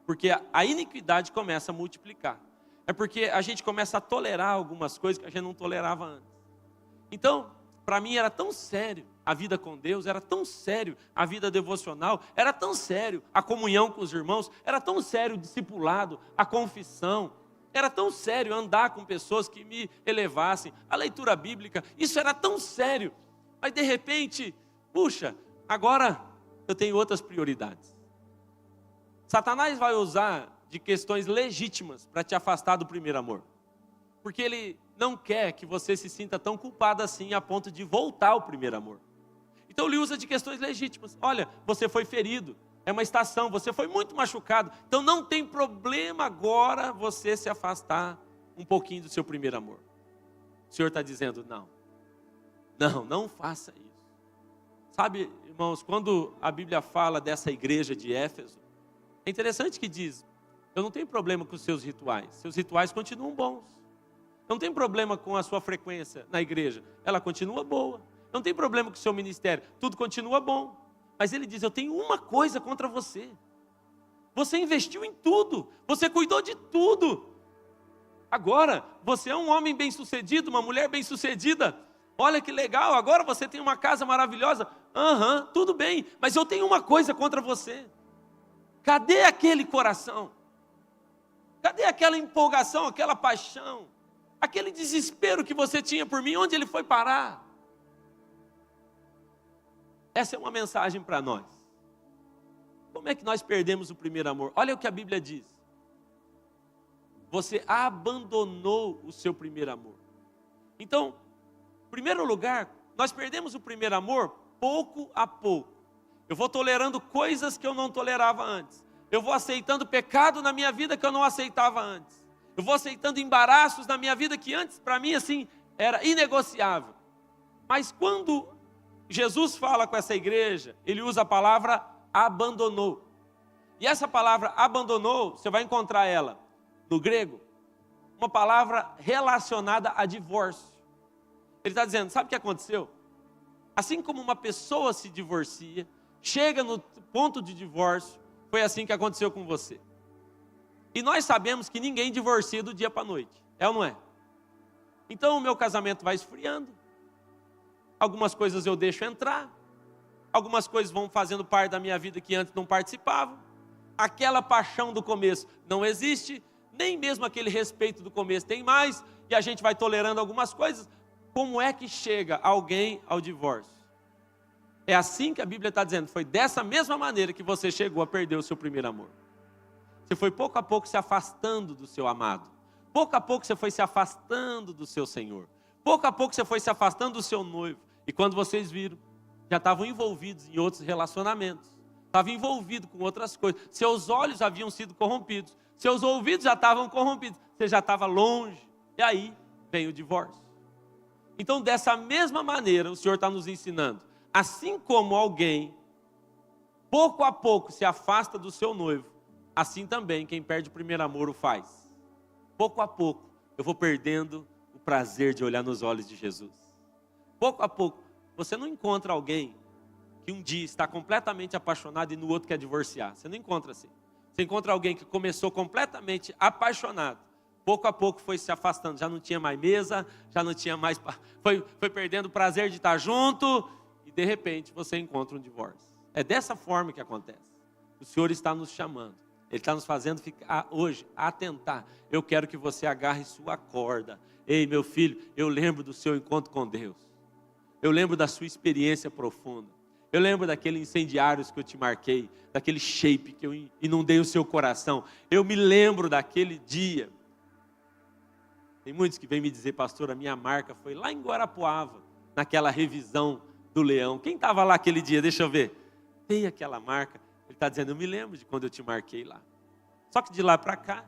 Porque a iniquidade começa a multiplicar. É porque a gente começa a tolerar algumas coisas que a gente não tolerava antes. Então, para mim era tão sério a vida com Deus, era tão sério a vida devocional, era tão sério a comunhão com os irmãos, era tão sério o discipulado, a confissão, era tão sério andar com pessoas que me elevassem, a leitura bíblica, isso era tão sério. Mas de repente, puxa, agora eu tenho outras prioridades. Satanás vai usar de questões legítimas para te afastar do primeiro amor. Porque ele não quer que você se sinta tão culpado assim a ponto de voltar ao primeiro amor. Então ele usa de questões legítimas. Olha, você foi ferido, é uma estação, você foi muito machucado. Então não tem problema agora você se afastar um pouquinho do seu primeiro amor. O Senhor está dizendo, não faça isso. Sabe, irmãos, quando a Bíblia fala dessa igreja de Éfeso, é interessante que diz, eu não tenho problema com os seus rituais continuam bons. Eu não tenho problema com a sua frequência na igreja, ela continua boa. Eu não tenho problema com o seu ministério, tudo continua bom. Mas ele diz, eu tenho uma coisa contra você. Você investiu em tudo, você cuidou de tudo. Agora, você é um homem bem-sucedido, uma mulher bem-sucedida. Olha que legal, agora você tem uma casa maravilhosa. Tudo bem, mas eu tenho uma coisa contra você. Cadê aquele coração? Cadê aquela empolgação, aquela paixão? Aquele desespero que você tinha por mim, onde ele foi parar? Essa é uma mensagem para nós. Como é que nós perdemos o primeiro amor? Olha o que a Bíblia diz. Você abandonou o seu primeiro amor. Então, em primeiro lugar, nós perdemos o primeiro amor pouco a pouco. Eu vou tolerando coisas que eu não tolerava antes. Eu vou aceitando pecado na minha vida que eu não aceitava antes. Eu vou aceitando embaraços na minha vida que antes, para mim, assim, era inegociável. Mas quando Jesus fala com essa igreja, ele usa a palavra abandonou. E essa palavra abandonou, você vai encontrar ela no grego, uma palavra relacionada a divórcio. Ele está dizendo, sabe o que aconteceu? Assim como uma pessoa se divorcia, chega no ponto de divórcio, foi assim que aconteceu com você. E nós sabemos que ninguém divorcia do dia para a noite, é ou não é? Então o meu casamento vai esfriando, algumas coisas eu deixo entrar, algumas coisas vão fazendo parte da minha vida que antes não participavam, aquela paixão do começo não existe, nem mesmo aquele respeito do começo tem mais, e a gente vai tolerando algumas coisas. Como é que chega alguém ao divórcio? É assim que a Bíblia está dizendo, foi dessa mesma maneira que você chegou a perder o seu primeiro amor. Você foi pouco a pouco se afastando do seu amado, pouco a pouco você foi se afastando do seu Senhor, pouco a pouco você foi se afastando do seu noivo, e quando vocês viram, já estavam envolvidos em outros relacionamentos, estavam envolvidos com outras coisas, seus olhos haviam sido corrompidos, seus ouvidos já estavam corrompidos, você já estava longe, e aí vem o divórcio. Então, dessa mesma maneira, o Senhor está nos ensinando, assim como alguém, pouco a pouco, se afasta do seu noivo, assim também, quem perde o primeiro amor o faz. Pouco a pouco, eu vou perdendo o prazer de olhar nos olhos de Jesus. Pouco a pouco, você não encontra alguém que um dia está completamente apaixonado e no outro quer divorciar. Você não encontra assim. Você encontra alguém que começou completamente apaixonado, pouco a pouco foi se afastando, já não tinha mais mesa, já não tinha mais, foi perdendo o prazer de estar junto, e de repente você encontra um divórcio. É dessa forma que acontece. O Senhor está nos chamando, Ele está nos fazendo ficar hoje, atentar. Eu quero que você agarre sua corda. Ei, meu filho, eu lembro do seu encontro com Deus, eu lembro da sua experiência profunda, eu lembro daqueles incendiários que eu te marquei, daquele shape que eu inundei o seu coração, eu me lembro daquele dia. Tem muitos que vêm me dizer, pastor, a minha marca foi lá em Guarapuava, naquela revisão do leão. Quem estava lá aquele dia? Deixa eu ver. Tem aquela marca. Ele está dizendo, eu me lembro de quando eu te marquei lá. Só que de lá para cá,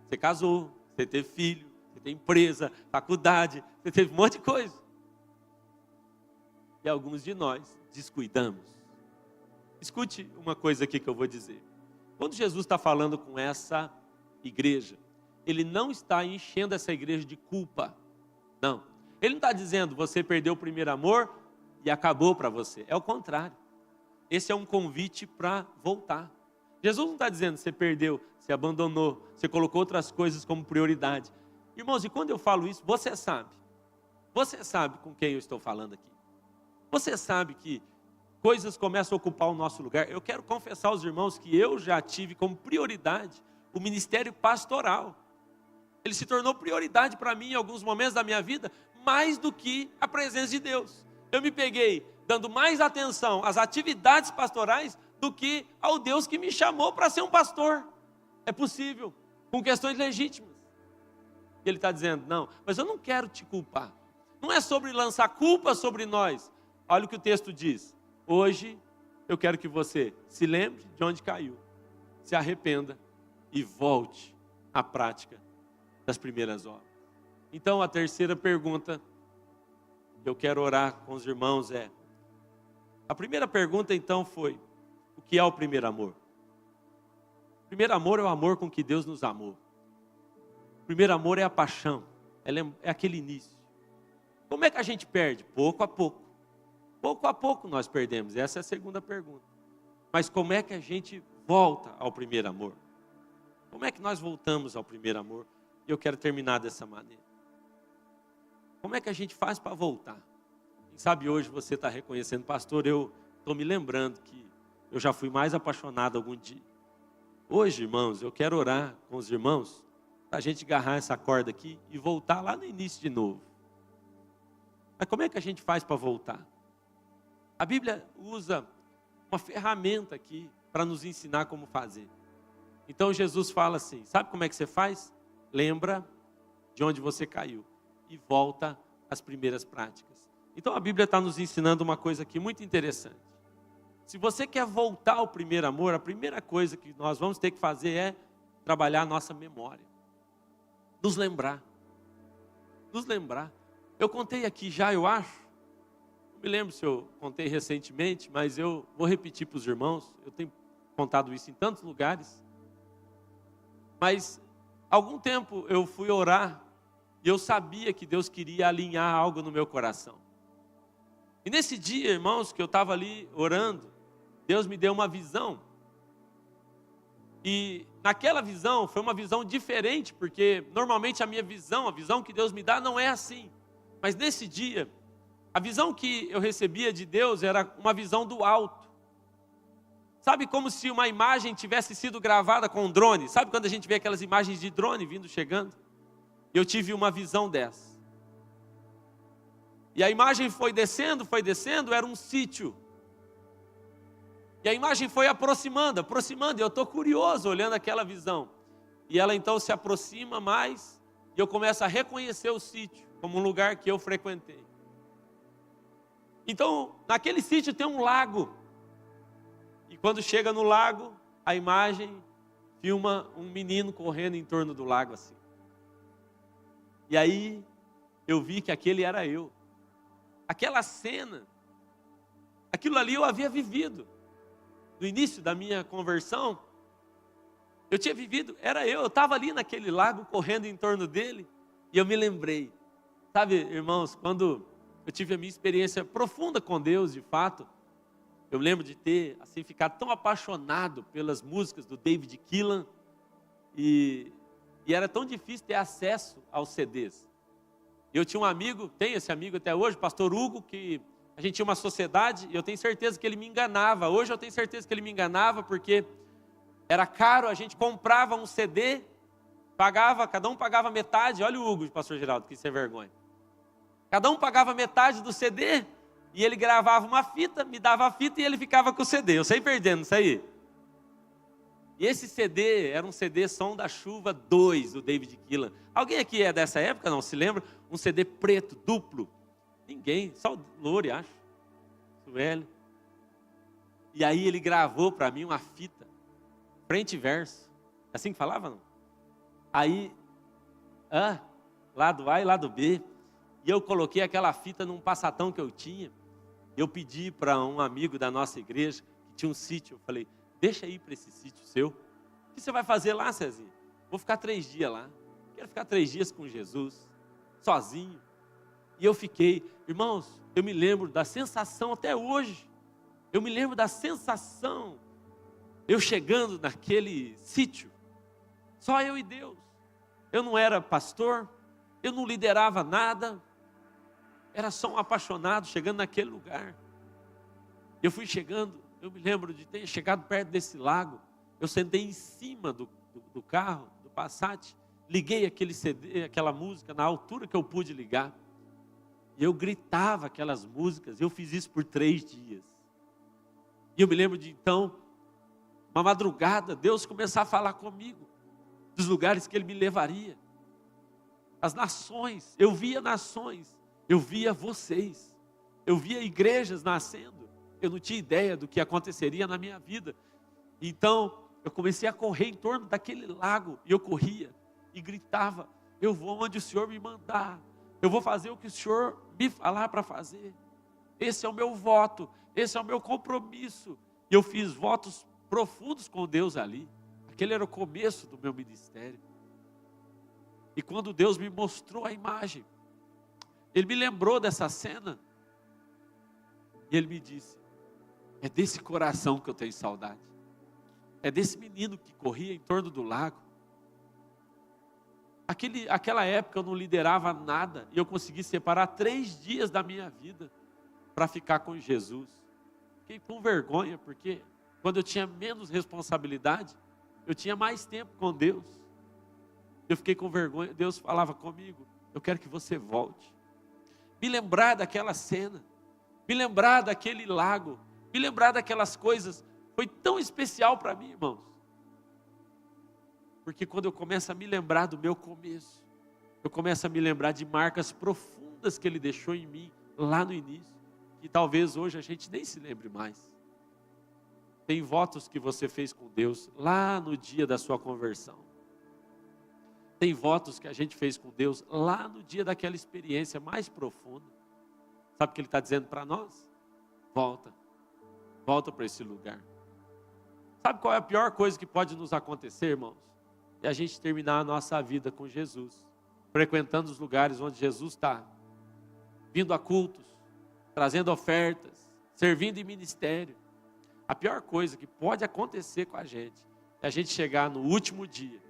você casou, você teve filho, você tem empresa, faculdade, você teve um monte de coisa. E alguns de nós descuidamos. Escute uma coisa aqui que eu vou dizer. Quando Jesus está falando com essa igreja, Ele não está enchendo essa igreja de culpa. Não. Ele não está dizendo, você perdeu o primeiro amor e acabou para você. É o contrário. Esse é um convite para voltar. Jesus não está dizendo, você perdeu, você abandonou, você colocou outras coisas como prioridade. Irmãos, e quando eu falo isso, você sabe com quem eu estou falando aqui. Você sabe que coisas começam a ocupar o nosso lugar. Eu quero confessar aos irmãos que eu já tive como prioridade o ministério pastoral. Ele se tornou prioridade para mim em alguns momentos da minha vida, mais do que a presença de Deus. Eu me peguei dando mais atenção às atividades pastorais do que ao Deus que me chamou para ser um pastor. É possível, com questões legítimas. E Ele está dizendo, não, mas eu não quero te culpar. Não é sobre lançar culpa sobre nós. Olha o que o texto diz. Hoje eu quero que você se lembre de onde caiu, se arrependa e volte à prática das primeiras obras. Então a terceira pergunta que eu quero orar com os irmãos é, a primeira pergunta então foi, o que é o primeiro amor? O primeiro amor é o amor com que Deus nos amou. O primeiro amor é a paixão, é aquele início. Como é que a gente perde? Pouco a pouco. Pouco a pouco nós perdemos, essa é a segunda pergunta. Mas como é que a gente volta ao primeiro amor? Como é que nós voltamos ao primeiro amor? E eu quero terminar dessa maneira. Como é que a gente faz para voltar? Quem sabe hoje você está reconhecendo, pastor, eu estou me lembrando que eu já fui mais apaixonado algum dia. Hoje, irmãos, eu quero orar com os irmãos para a gente agarrar essa corda aqui e voltar lá no início de novo. Mas como é que a gente faz para voltar? A Bíblia usa uma ferramenta aqui para nos ensinar como fazer. Então Jesus fala assim, sabe como é que você faz? Lembra de onde você caiu e volta às primeiras práticas. Então a Bíblia está nos ensinando uma coisa aqui muito interessante. Se você quer voltar ao primeiro amor, a primeira coisa que nós vamos ter que fazer é trabalhar a nossa memória. Nos lembrar. Nos lembrar. Eu contei aqui já, eu acho. Não me lembro se eu contei recentemente, mas eu vou repetir para os irmãos. Eu tenho contado isso em tantos lugares. Mas algum tempo eu fui orar e eu sabia que Deus queria alinhar algo no meu coração. E nesse dia, irmãos, que eu estava ali orando, Deus me deu uma visão. E naquela visão, foi uma visão diferente, porque normalmente a minha visão, a visão que Deus me dá não é assim. Mas nesse dia, a visão que eu recebia de Deus era uma visão do alto. Sabe, como se uma imagem tivesse sido gravada com um drone? Sabe quando a gente vê aquelas imagens de drone vindo, chegando? Eu tive uma visão dessa. E a imagem foi descendo, era um sítio. E a imagem foi aproximando, e eu estou curioso olhando aquela visão. E ela então se aproxima mais, e eu começo a reconhecer o sítio como um lugar que eu frequentei. Então, naquele sítio tem um lago. E quando chega no lago, a imagem filma um menino correndo em torno do lago assim. E aí, eu vi que aquele era eu. Aquela cena, aquilo ali eu havia vivido. No início da minha conversão, eu tinha vivido, era eu estava ali naquele lago, correndo em torno dele, e eu me lembrei. Sabe, irmãos, quando eu tive a minha experiência profunda com Deus, de fato, eu lembro de ter, assim, ficado tão apaixonado pelas músicas do David Keelan, e era tão difícil ter acesso aos CDs. Eu tinha um amigo, tenho esse amigo até hoje, o pastor Hugo, que a gente tinha uma sociedade, e eu tenho certeza que ele me enganava. Hoje eu tenho certeza que ele me enganava, porque era caro, a gente comprava um CD, pagava, cada um pagava metade. Olha o Hugo, pastor Geraldo, que sem vergonha. Cada um pagava metade do CD, e ele gravava uma fita, me dava a fita, e ele ficava com o CD. Eu saí perdendo isso aí. E esse CD era um CD Som da Chuva 2, do David Keelan. Alguém aqui é dessa época, não se lembra? Um CD preto, duplo. Ninguém, só o Lore, acho. Sueli. E aí ele gravou para mim uma fita, frente e verso. É assim que falava, não? Aí, lado A e lado B. E eu coloquei aquela fita num passatão que eu tinha. Eu pedi para um amigo da nossa igreja, que tinha um sítio, eu falei, deixa ir para esse sítio seu. O que você vai fazer lá, Cezinha? Vou ficar 3 dias lá. Quero ficar 3 dias com Jesus, sozinho. E eu fiquei, irmãos, eu me lembro da sensação até hoje. Eu me lembro da sensação. Eu chegando naquele sítio, só eu e Deus. Eu não era pastor, eu não liderava nada. Era só um apaixonado chegando naquele lugar. Eu fui chegando, eu me lembro de ter chegado perto desse lago. Eu sentei em cima do carro, do Passat. Liguei aquele CD, aquela música na altura que eu pude ligar. E eu gritava aquelas músicas. Eu fiz isso por 3 dias. E eu me lembro de então, uma madrugada, Deus começar a falar comigo. Dos lugares que Ele me levaria. As nações, eu via nações. Eu via vocês. Eu via igrejas nascendo. Eu não tinha ideia do que aconteceria na minha vida. Então, eu comecei a correr em torno daquele lago. E eu corria e gritava, eu vou onde o Senhor me mandar. Eu vou fazer o que o Senhor me falar para fazer. Esse é o meu voto. Esse é o meu compromisso. E eu fiz votos profundos com Deus ali. Aquele era o começo do meu ministério. E quando Deus me mostrou a imagem, Ele me lembrou dessa cena. E Ele me disse, é desse coração que eu tenho saudade. É desse menino que corria em torno do lago. Aquela época eu não liderava nada. E eu consegui separar 3 dias da minha vida para ficar com Jesus. Fiquei com vergonha, porque quando eu tinha menos responsabilidade, eu tinha mais tempo com Deus. Eu fiquei com vergonha. Deus falava comigo, eu quero que você volte. Me lembrar daquela cena. Me lembrar daquele lago. Me lembrar daquelas coisas. Foi tão especial para mim, irmãos. Porque quando eu começo a me lembrar do meu começo, eu começo a me lembrar de marcas profundas que Ele deixou em mim, lá no início, que talvez hoje a gente nem se lembre mais. Tem votos que você fez com Deus, lá no dia da sua conversão. Tem votos que a gente fez com Deus, lá no dia daquela experiência mais profunda. Sabe o que Ele está dizendo para nós? Volta para esse lugar. Sabe qual é a pior coisa que pode nos acontecer, irmãos? É a gente terminar a nossa vida com Jesus, frequentando os lugares onde Jesus está, vindo a cultos, trazendo ofertas, servindo em ministério. A pior coisa que pode acontecer com a gente é a gente chegar no último dia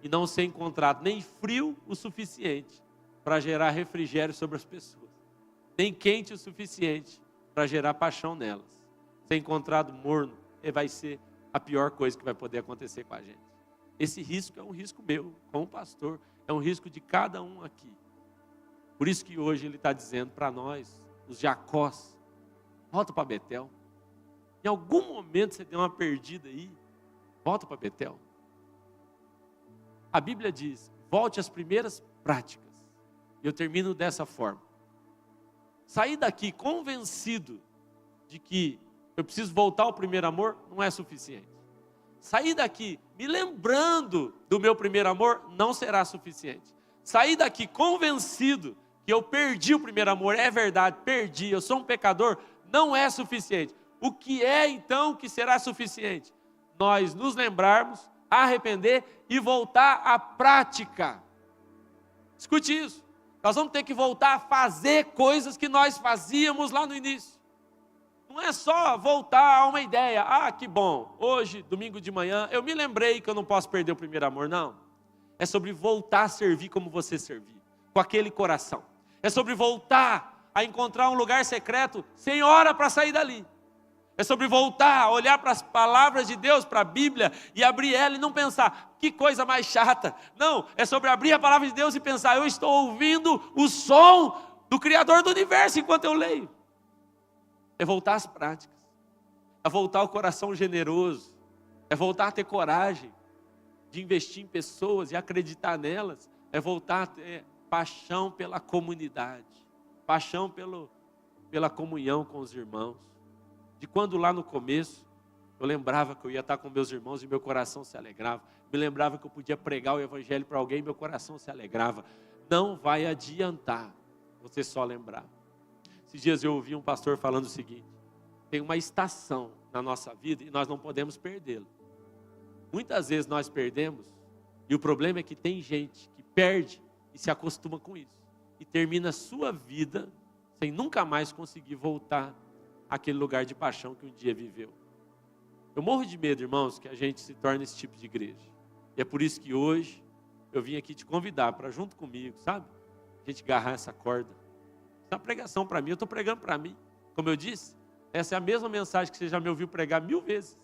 e não ser encontrado nem frio o suficiente para gerar refrigério sobre as pessoas, nem quente o suficiente para gerar paixão nelas. Ser encontrado morno vai ser a pior coisa que vai poder acontecer com a gente. Esse risco é um risco meu, como pastor, é um risco de cada um aqui. Por isso que hoje ele está dizendo para nós, os Jacós, volta para Betel. Em algum momento você deu uma perdida aí, volta para Betel. A Bíblia diz, volte às primeiras práticas. E eu termino dessa forma. Sair daqui convencido de que eu preciso voltar ao primeiro amor não é suficiente. Sair daqui me lembrando do meu primeiro amor não será suficiente. Sair daqui convencido que eu perdi o primeiro amor, é verdade, perdi, eu sou um pecador, não é suficiente. O que é então que será suficiente? Nós nos lembrarmos, arrepender e voltar à prática. Escute isso. Nós vamos ter que voltar a fazer coisas que nós fazíamos lá no início. Não é só voltar a uma ideia. Ah, que bom, hoje, domingo de manhã, eu me lembrei que eu não posso perder o primeiro amor. Não. É sobre voltar a servir como você servia, com aquele coração. É sobre voltar a encontrar um lugar secreto sem hora para sair dali. É sobre voltar a olhar para as palavras de Deus, para a Bíblia, e abrir ela e não pensar, que coisa mais chata. Não, é sobre abrir a palavra de Deus e pensar, eu estou ouvindo o som do Criador do Universo enquanto eu leio. É voltar às práticas. É voltar ao coração generoso. É voltar a ter coragem de investir em pessoas e acreditar nelas. É voltar a ter paixão pela comunidade. Paixão pela comunhão com os irmãos. De quando lá no começo, eu lembrava que eu ia estar com meus irmãos e meu coração se alegrava. Me lembrava que eu podia pregar o evangelho para alguém e meu coração se alegrava. Não vai adiantar você só lembrar. Esses dias eu ouvi um pastor falando o seguinte, tem uma estação na nossa vida e nós não podemos perdê-la. Muitas vezes nós perdemos e o problema é que tem gente que perde e se acostuma com isso. E termina a sua vida sem nunca mais conseguir voltar àquele lugar de paixão que um dia viveu. Eu morro de medo, irmãos, que a gente se torne esse tipo de igreja. E é por isso que hoje eu vim aqui te convidar para junto comigo, sabe? A gente agarrar essa corda. Isso é uma pregação para mim, eu estou pregando para mim. Como eu disse, essa é a mesma mensagem que você já me ouviu pregar 1000 vezes.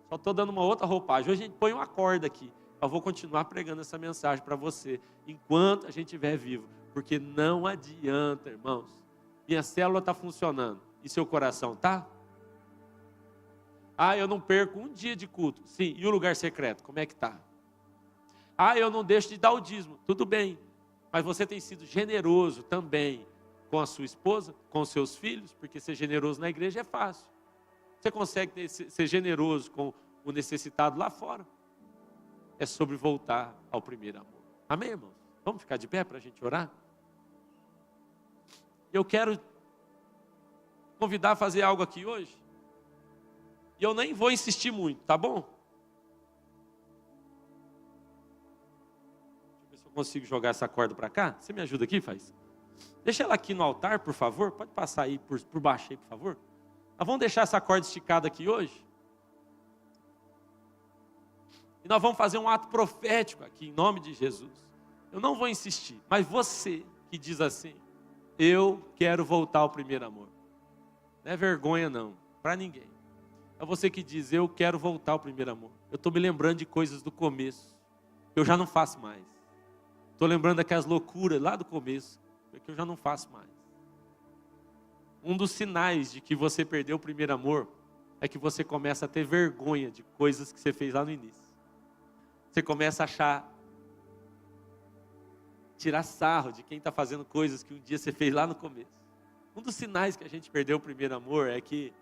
Só estou dando uma outra roupagem. Hoje a gente põe uma corda aqui. Eu vou continuar pregando essa mensagem para você, enquanto a gente estiver vivo. Porque não adianta, irmãos. Minha célula está funcionando. E seu coração está? Ah, eu não perco um dia de culto. Sim, e o lugar secreto, como é que está? Ah, eu não deixo de dar o dízimo. Tudo bem, mas você tem sido generoso também com a sua esposa, com os seus filhos, porque ser generoso na igreja é fácil. Você consegue ser generoso com o necessitado lá fora. É sobre voltar ao primeiro amor. Amém, irmãos? Vamos ficar de pé para a gente orar? Eu quero convidar a fazer algo aqui hoje. E eu nem vou insistir muito, tá bom? Deixa eu ver se eu consigo jogar essa corda para cá. Você me ajuda aqui, faz? Deixa ela aqui no altar, por favor. Pode passar aí por baixo aí, por favor. Nós vamos deixar essa corda esticada aqui hoje. E nós vamos fazer um ato profético aqui, em nome de Jesus. Eu não vou insistir, mas você que diz assim, eu quero voltar ao primeiro amor. Não é vergonha não, para ninguém. É você que diz, eu quero voltar ao primeiro amor. Eu estou me lembrando de coisas do começo, que eu já não faço mais. Estou lembrando daquelas loucuras lá do começo, que eu já não faço mais. Um dos sinais de que você perdeu o primeiro amor, é que você começa a ter vergonha de coisas que você fez lá no início. Você começa a tirar sarro de quem está fazendo coisas que um dia você fez lá no começo. Um dos sinais que a gente perdeu o primeiro amor é que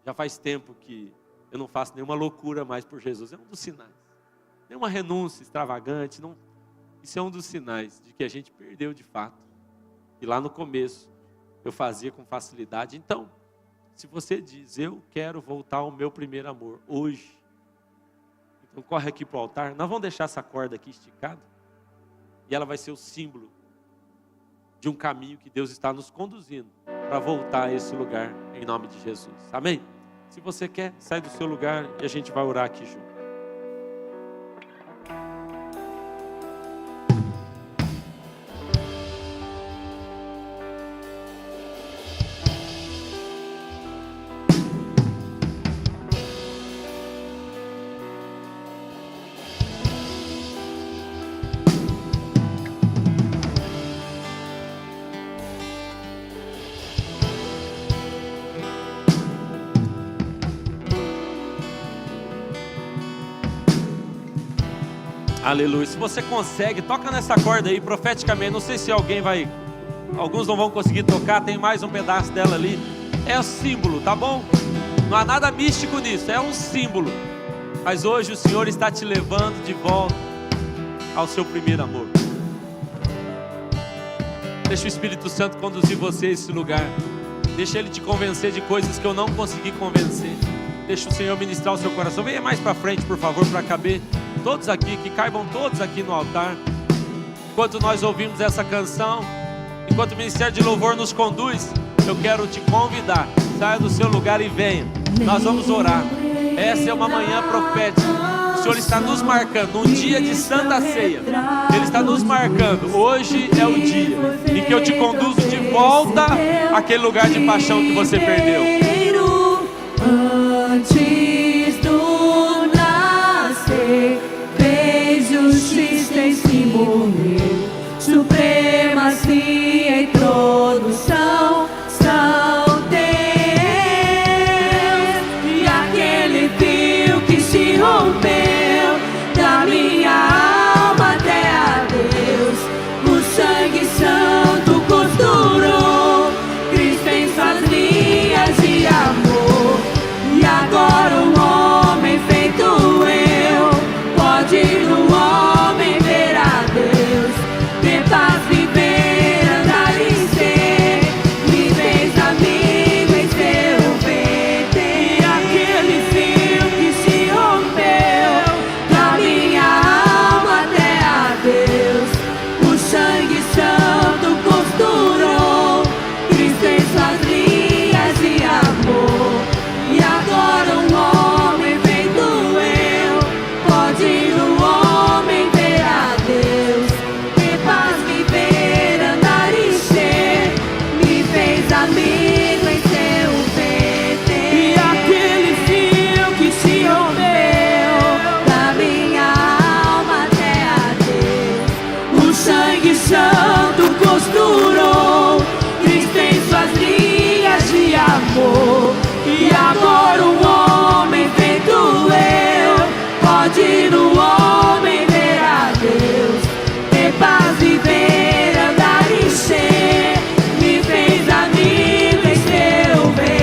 já faz tempo que eu não faço nenhuma loucura mais por Jesus. É um dos sinais. Nenhuma renúncia extravagante. Não. Isso é um dos sinais de que a gente perdeu de fato. E lá no começo eu fazia com facilidade. Então, se você diz, eu quero voltar ao meu primeiro amor hoje. Então corre aqui para o altar. Nós vamos deixar essa corda aqui esticada. E ela vai ser o símbolo de um caminho que Deus está nos conduzindo para voltar a esse lugar em nome de Jesus. Amém? Se você quer, sai do seu lugar e a gente vai orar aqui junto. Aleluia. Se você consegue, toca nessa corda aí profeticamente. Não sei se alguém vai, alguns não vão conseguir tocar. Tem mais um pedaço dela ali. É o símbolo, tá bom? Não há nada místico nisso, é um símbolo. Mas hoje o Senhor está te levando de volta ao seu primeiro amor. Deixa o Espírito Santo conduzir você a esse lugar. Deixa Ele te convencer de coisas que eu não consegui convencer. Deixa o Senhor ministrar o seu coração. Venha mais para frente, por favor, para caber todos aqui, que caibam todos aqui no altar. Enquanto nós ouvimos essa canção, enquanto o Ministério de Louvor nos conduz, eu quero te convidar, saia do seu lugar e venha. Nós vamos orar. Essa é uma manhã profética. O Senhor está nos marcando, um dia de Santa Ceia. Ele está nos marcando. Hoje é o dia em que eu te conduzo de volta àquele lugar de paixão que você perdeu. Antes do nascer, fez justiça em si morrer. Supremacia e introdução são teus. E aquele fio que se rompeu da minha alma até a Deus, o sangue santo costurou Cristo em suas linhas de amor. E agora um homem feito eu pode no homem ver a Deus, ter paz, viver, andar e ser, me fez amigo em seu peito. E aquele fio que se rompeu da minha alma até a Deus, o sangue santo costurou Cristo em suas linhas de amor. E agora um homem feito eu pode no homem ver a Deus, ter paz, viver, andar e ser, me fez amigo em seu peito. E aquele fio que se rompeu da minha alma até a Deus, o sangue santo costurou Cristo em suas linhas de amor. E agora um homem feito eu pode no homem ver a Deus, ter paz, viver, andar e ser, me fez amigo em seu peito.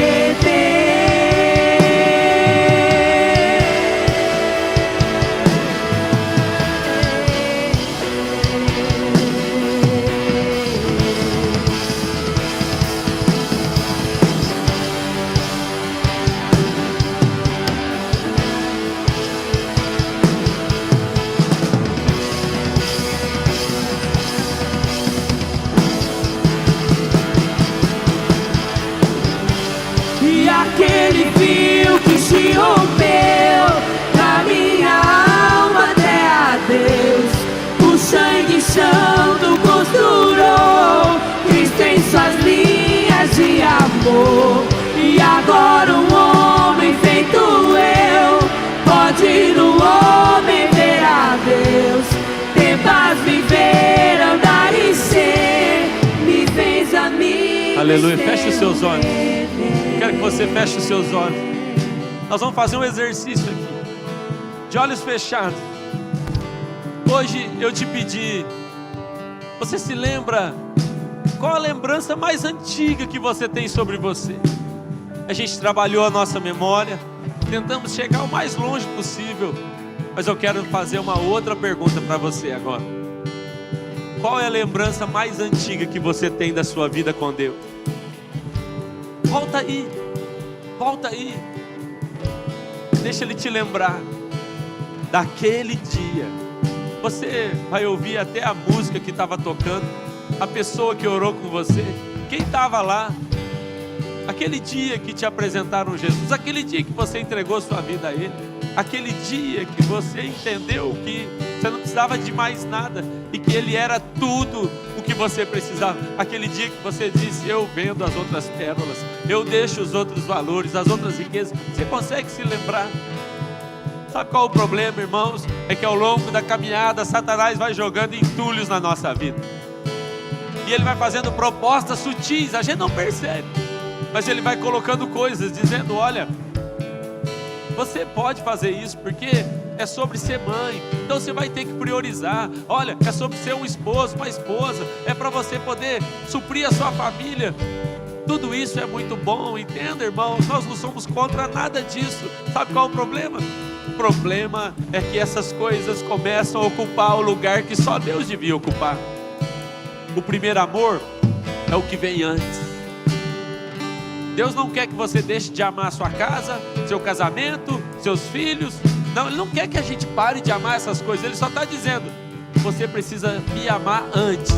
E aquele fio que se rompeu da minha alma até a Deus, o sangue santo costurou Cristo em suas linhas de amor. E agora um homem feito eu pode no homem ver a Deus, ter paz, viver, andar e ser, me fez amigo. Aleluia. Feche os seus olhos. Quero que você feche os seus olhos. Nós vamos fazer um exercício aqui, de olhos fechados. Hoje eu te pedi, você se lembra qual a lembrança mais antiga que você tem sobre você? A gente trabalhou a nossa memória, tentamos chegar o mais longe possível, mas eu quero fazer uma outra pergunta para você agora. Qual é a lembrança mais antiga que você tem da sua vida com Deus? Volta aí, volta aí. Deixa Ele te lembrar daquele dia. Você vai ouvir até a música que estava tocando, a pessoa que orou com você, quem estava lá. aquele dia que te apresentaram Jesus, aquele dia que você entregou sua vida a Ele, aquele dia que você entendeu que você não precisava de mais nada e que Ele era tudo o que você precisava, aquele dia que você disse: eu vendo as outras pérolas, eu deixo os outros valores, as outras riquezas. Você consegue se lembrar? Sabe qual é o problema, irmãos? É que ao longo da caminhada Satanás vai jogando entulhos na nossa vida e ele vai fazendo propostas sutis, a gente não percebe, mas ele vai colocando coisas, dizendo: olha, você pode fazer isso porque é sobre ser mãe, então você vai ter que priorizar. Olha, é sobre ser um esposo, uma esposa, é para você poder suprir a sua família. Tudo isso é muito bom, entenda, irmãos, nós não somos contra nada disso. Sabe qual é o problema? O problema é que essas coisas começam a ocupar o lugar que só Deus devia ocupar. O primeiro amor é o que vem antes. Deus não quer que você deixe de amar a sua casa, seu casamento, seus filhos. Não, Ele não quer que a gente pare de amar essas coisas. Ele só está dizendo: você precisa me amar antes.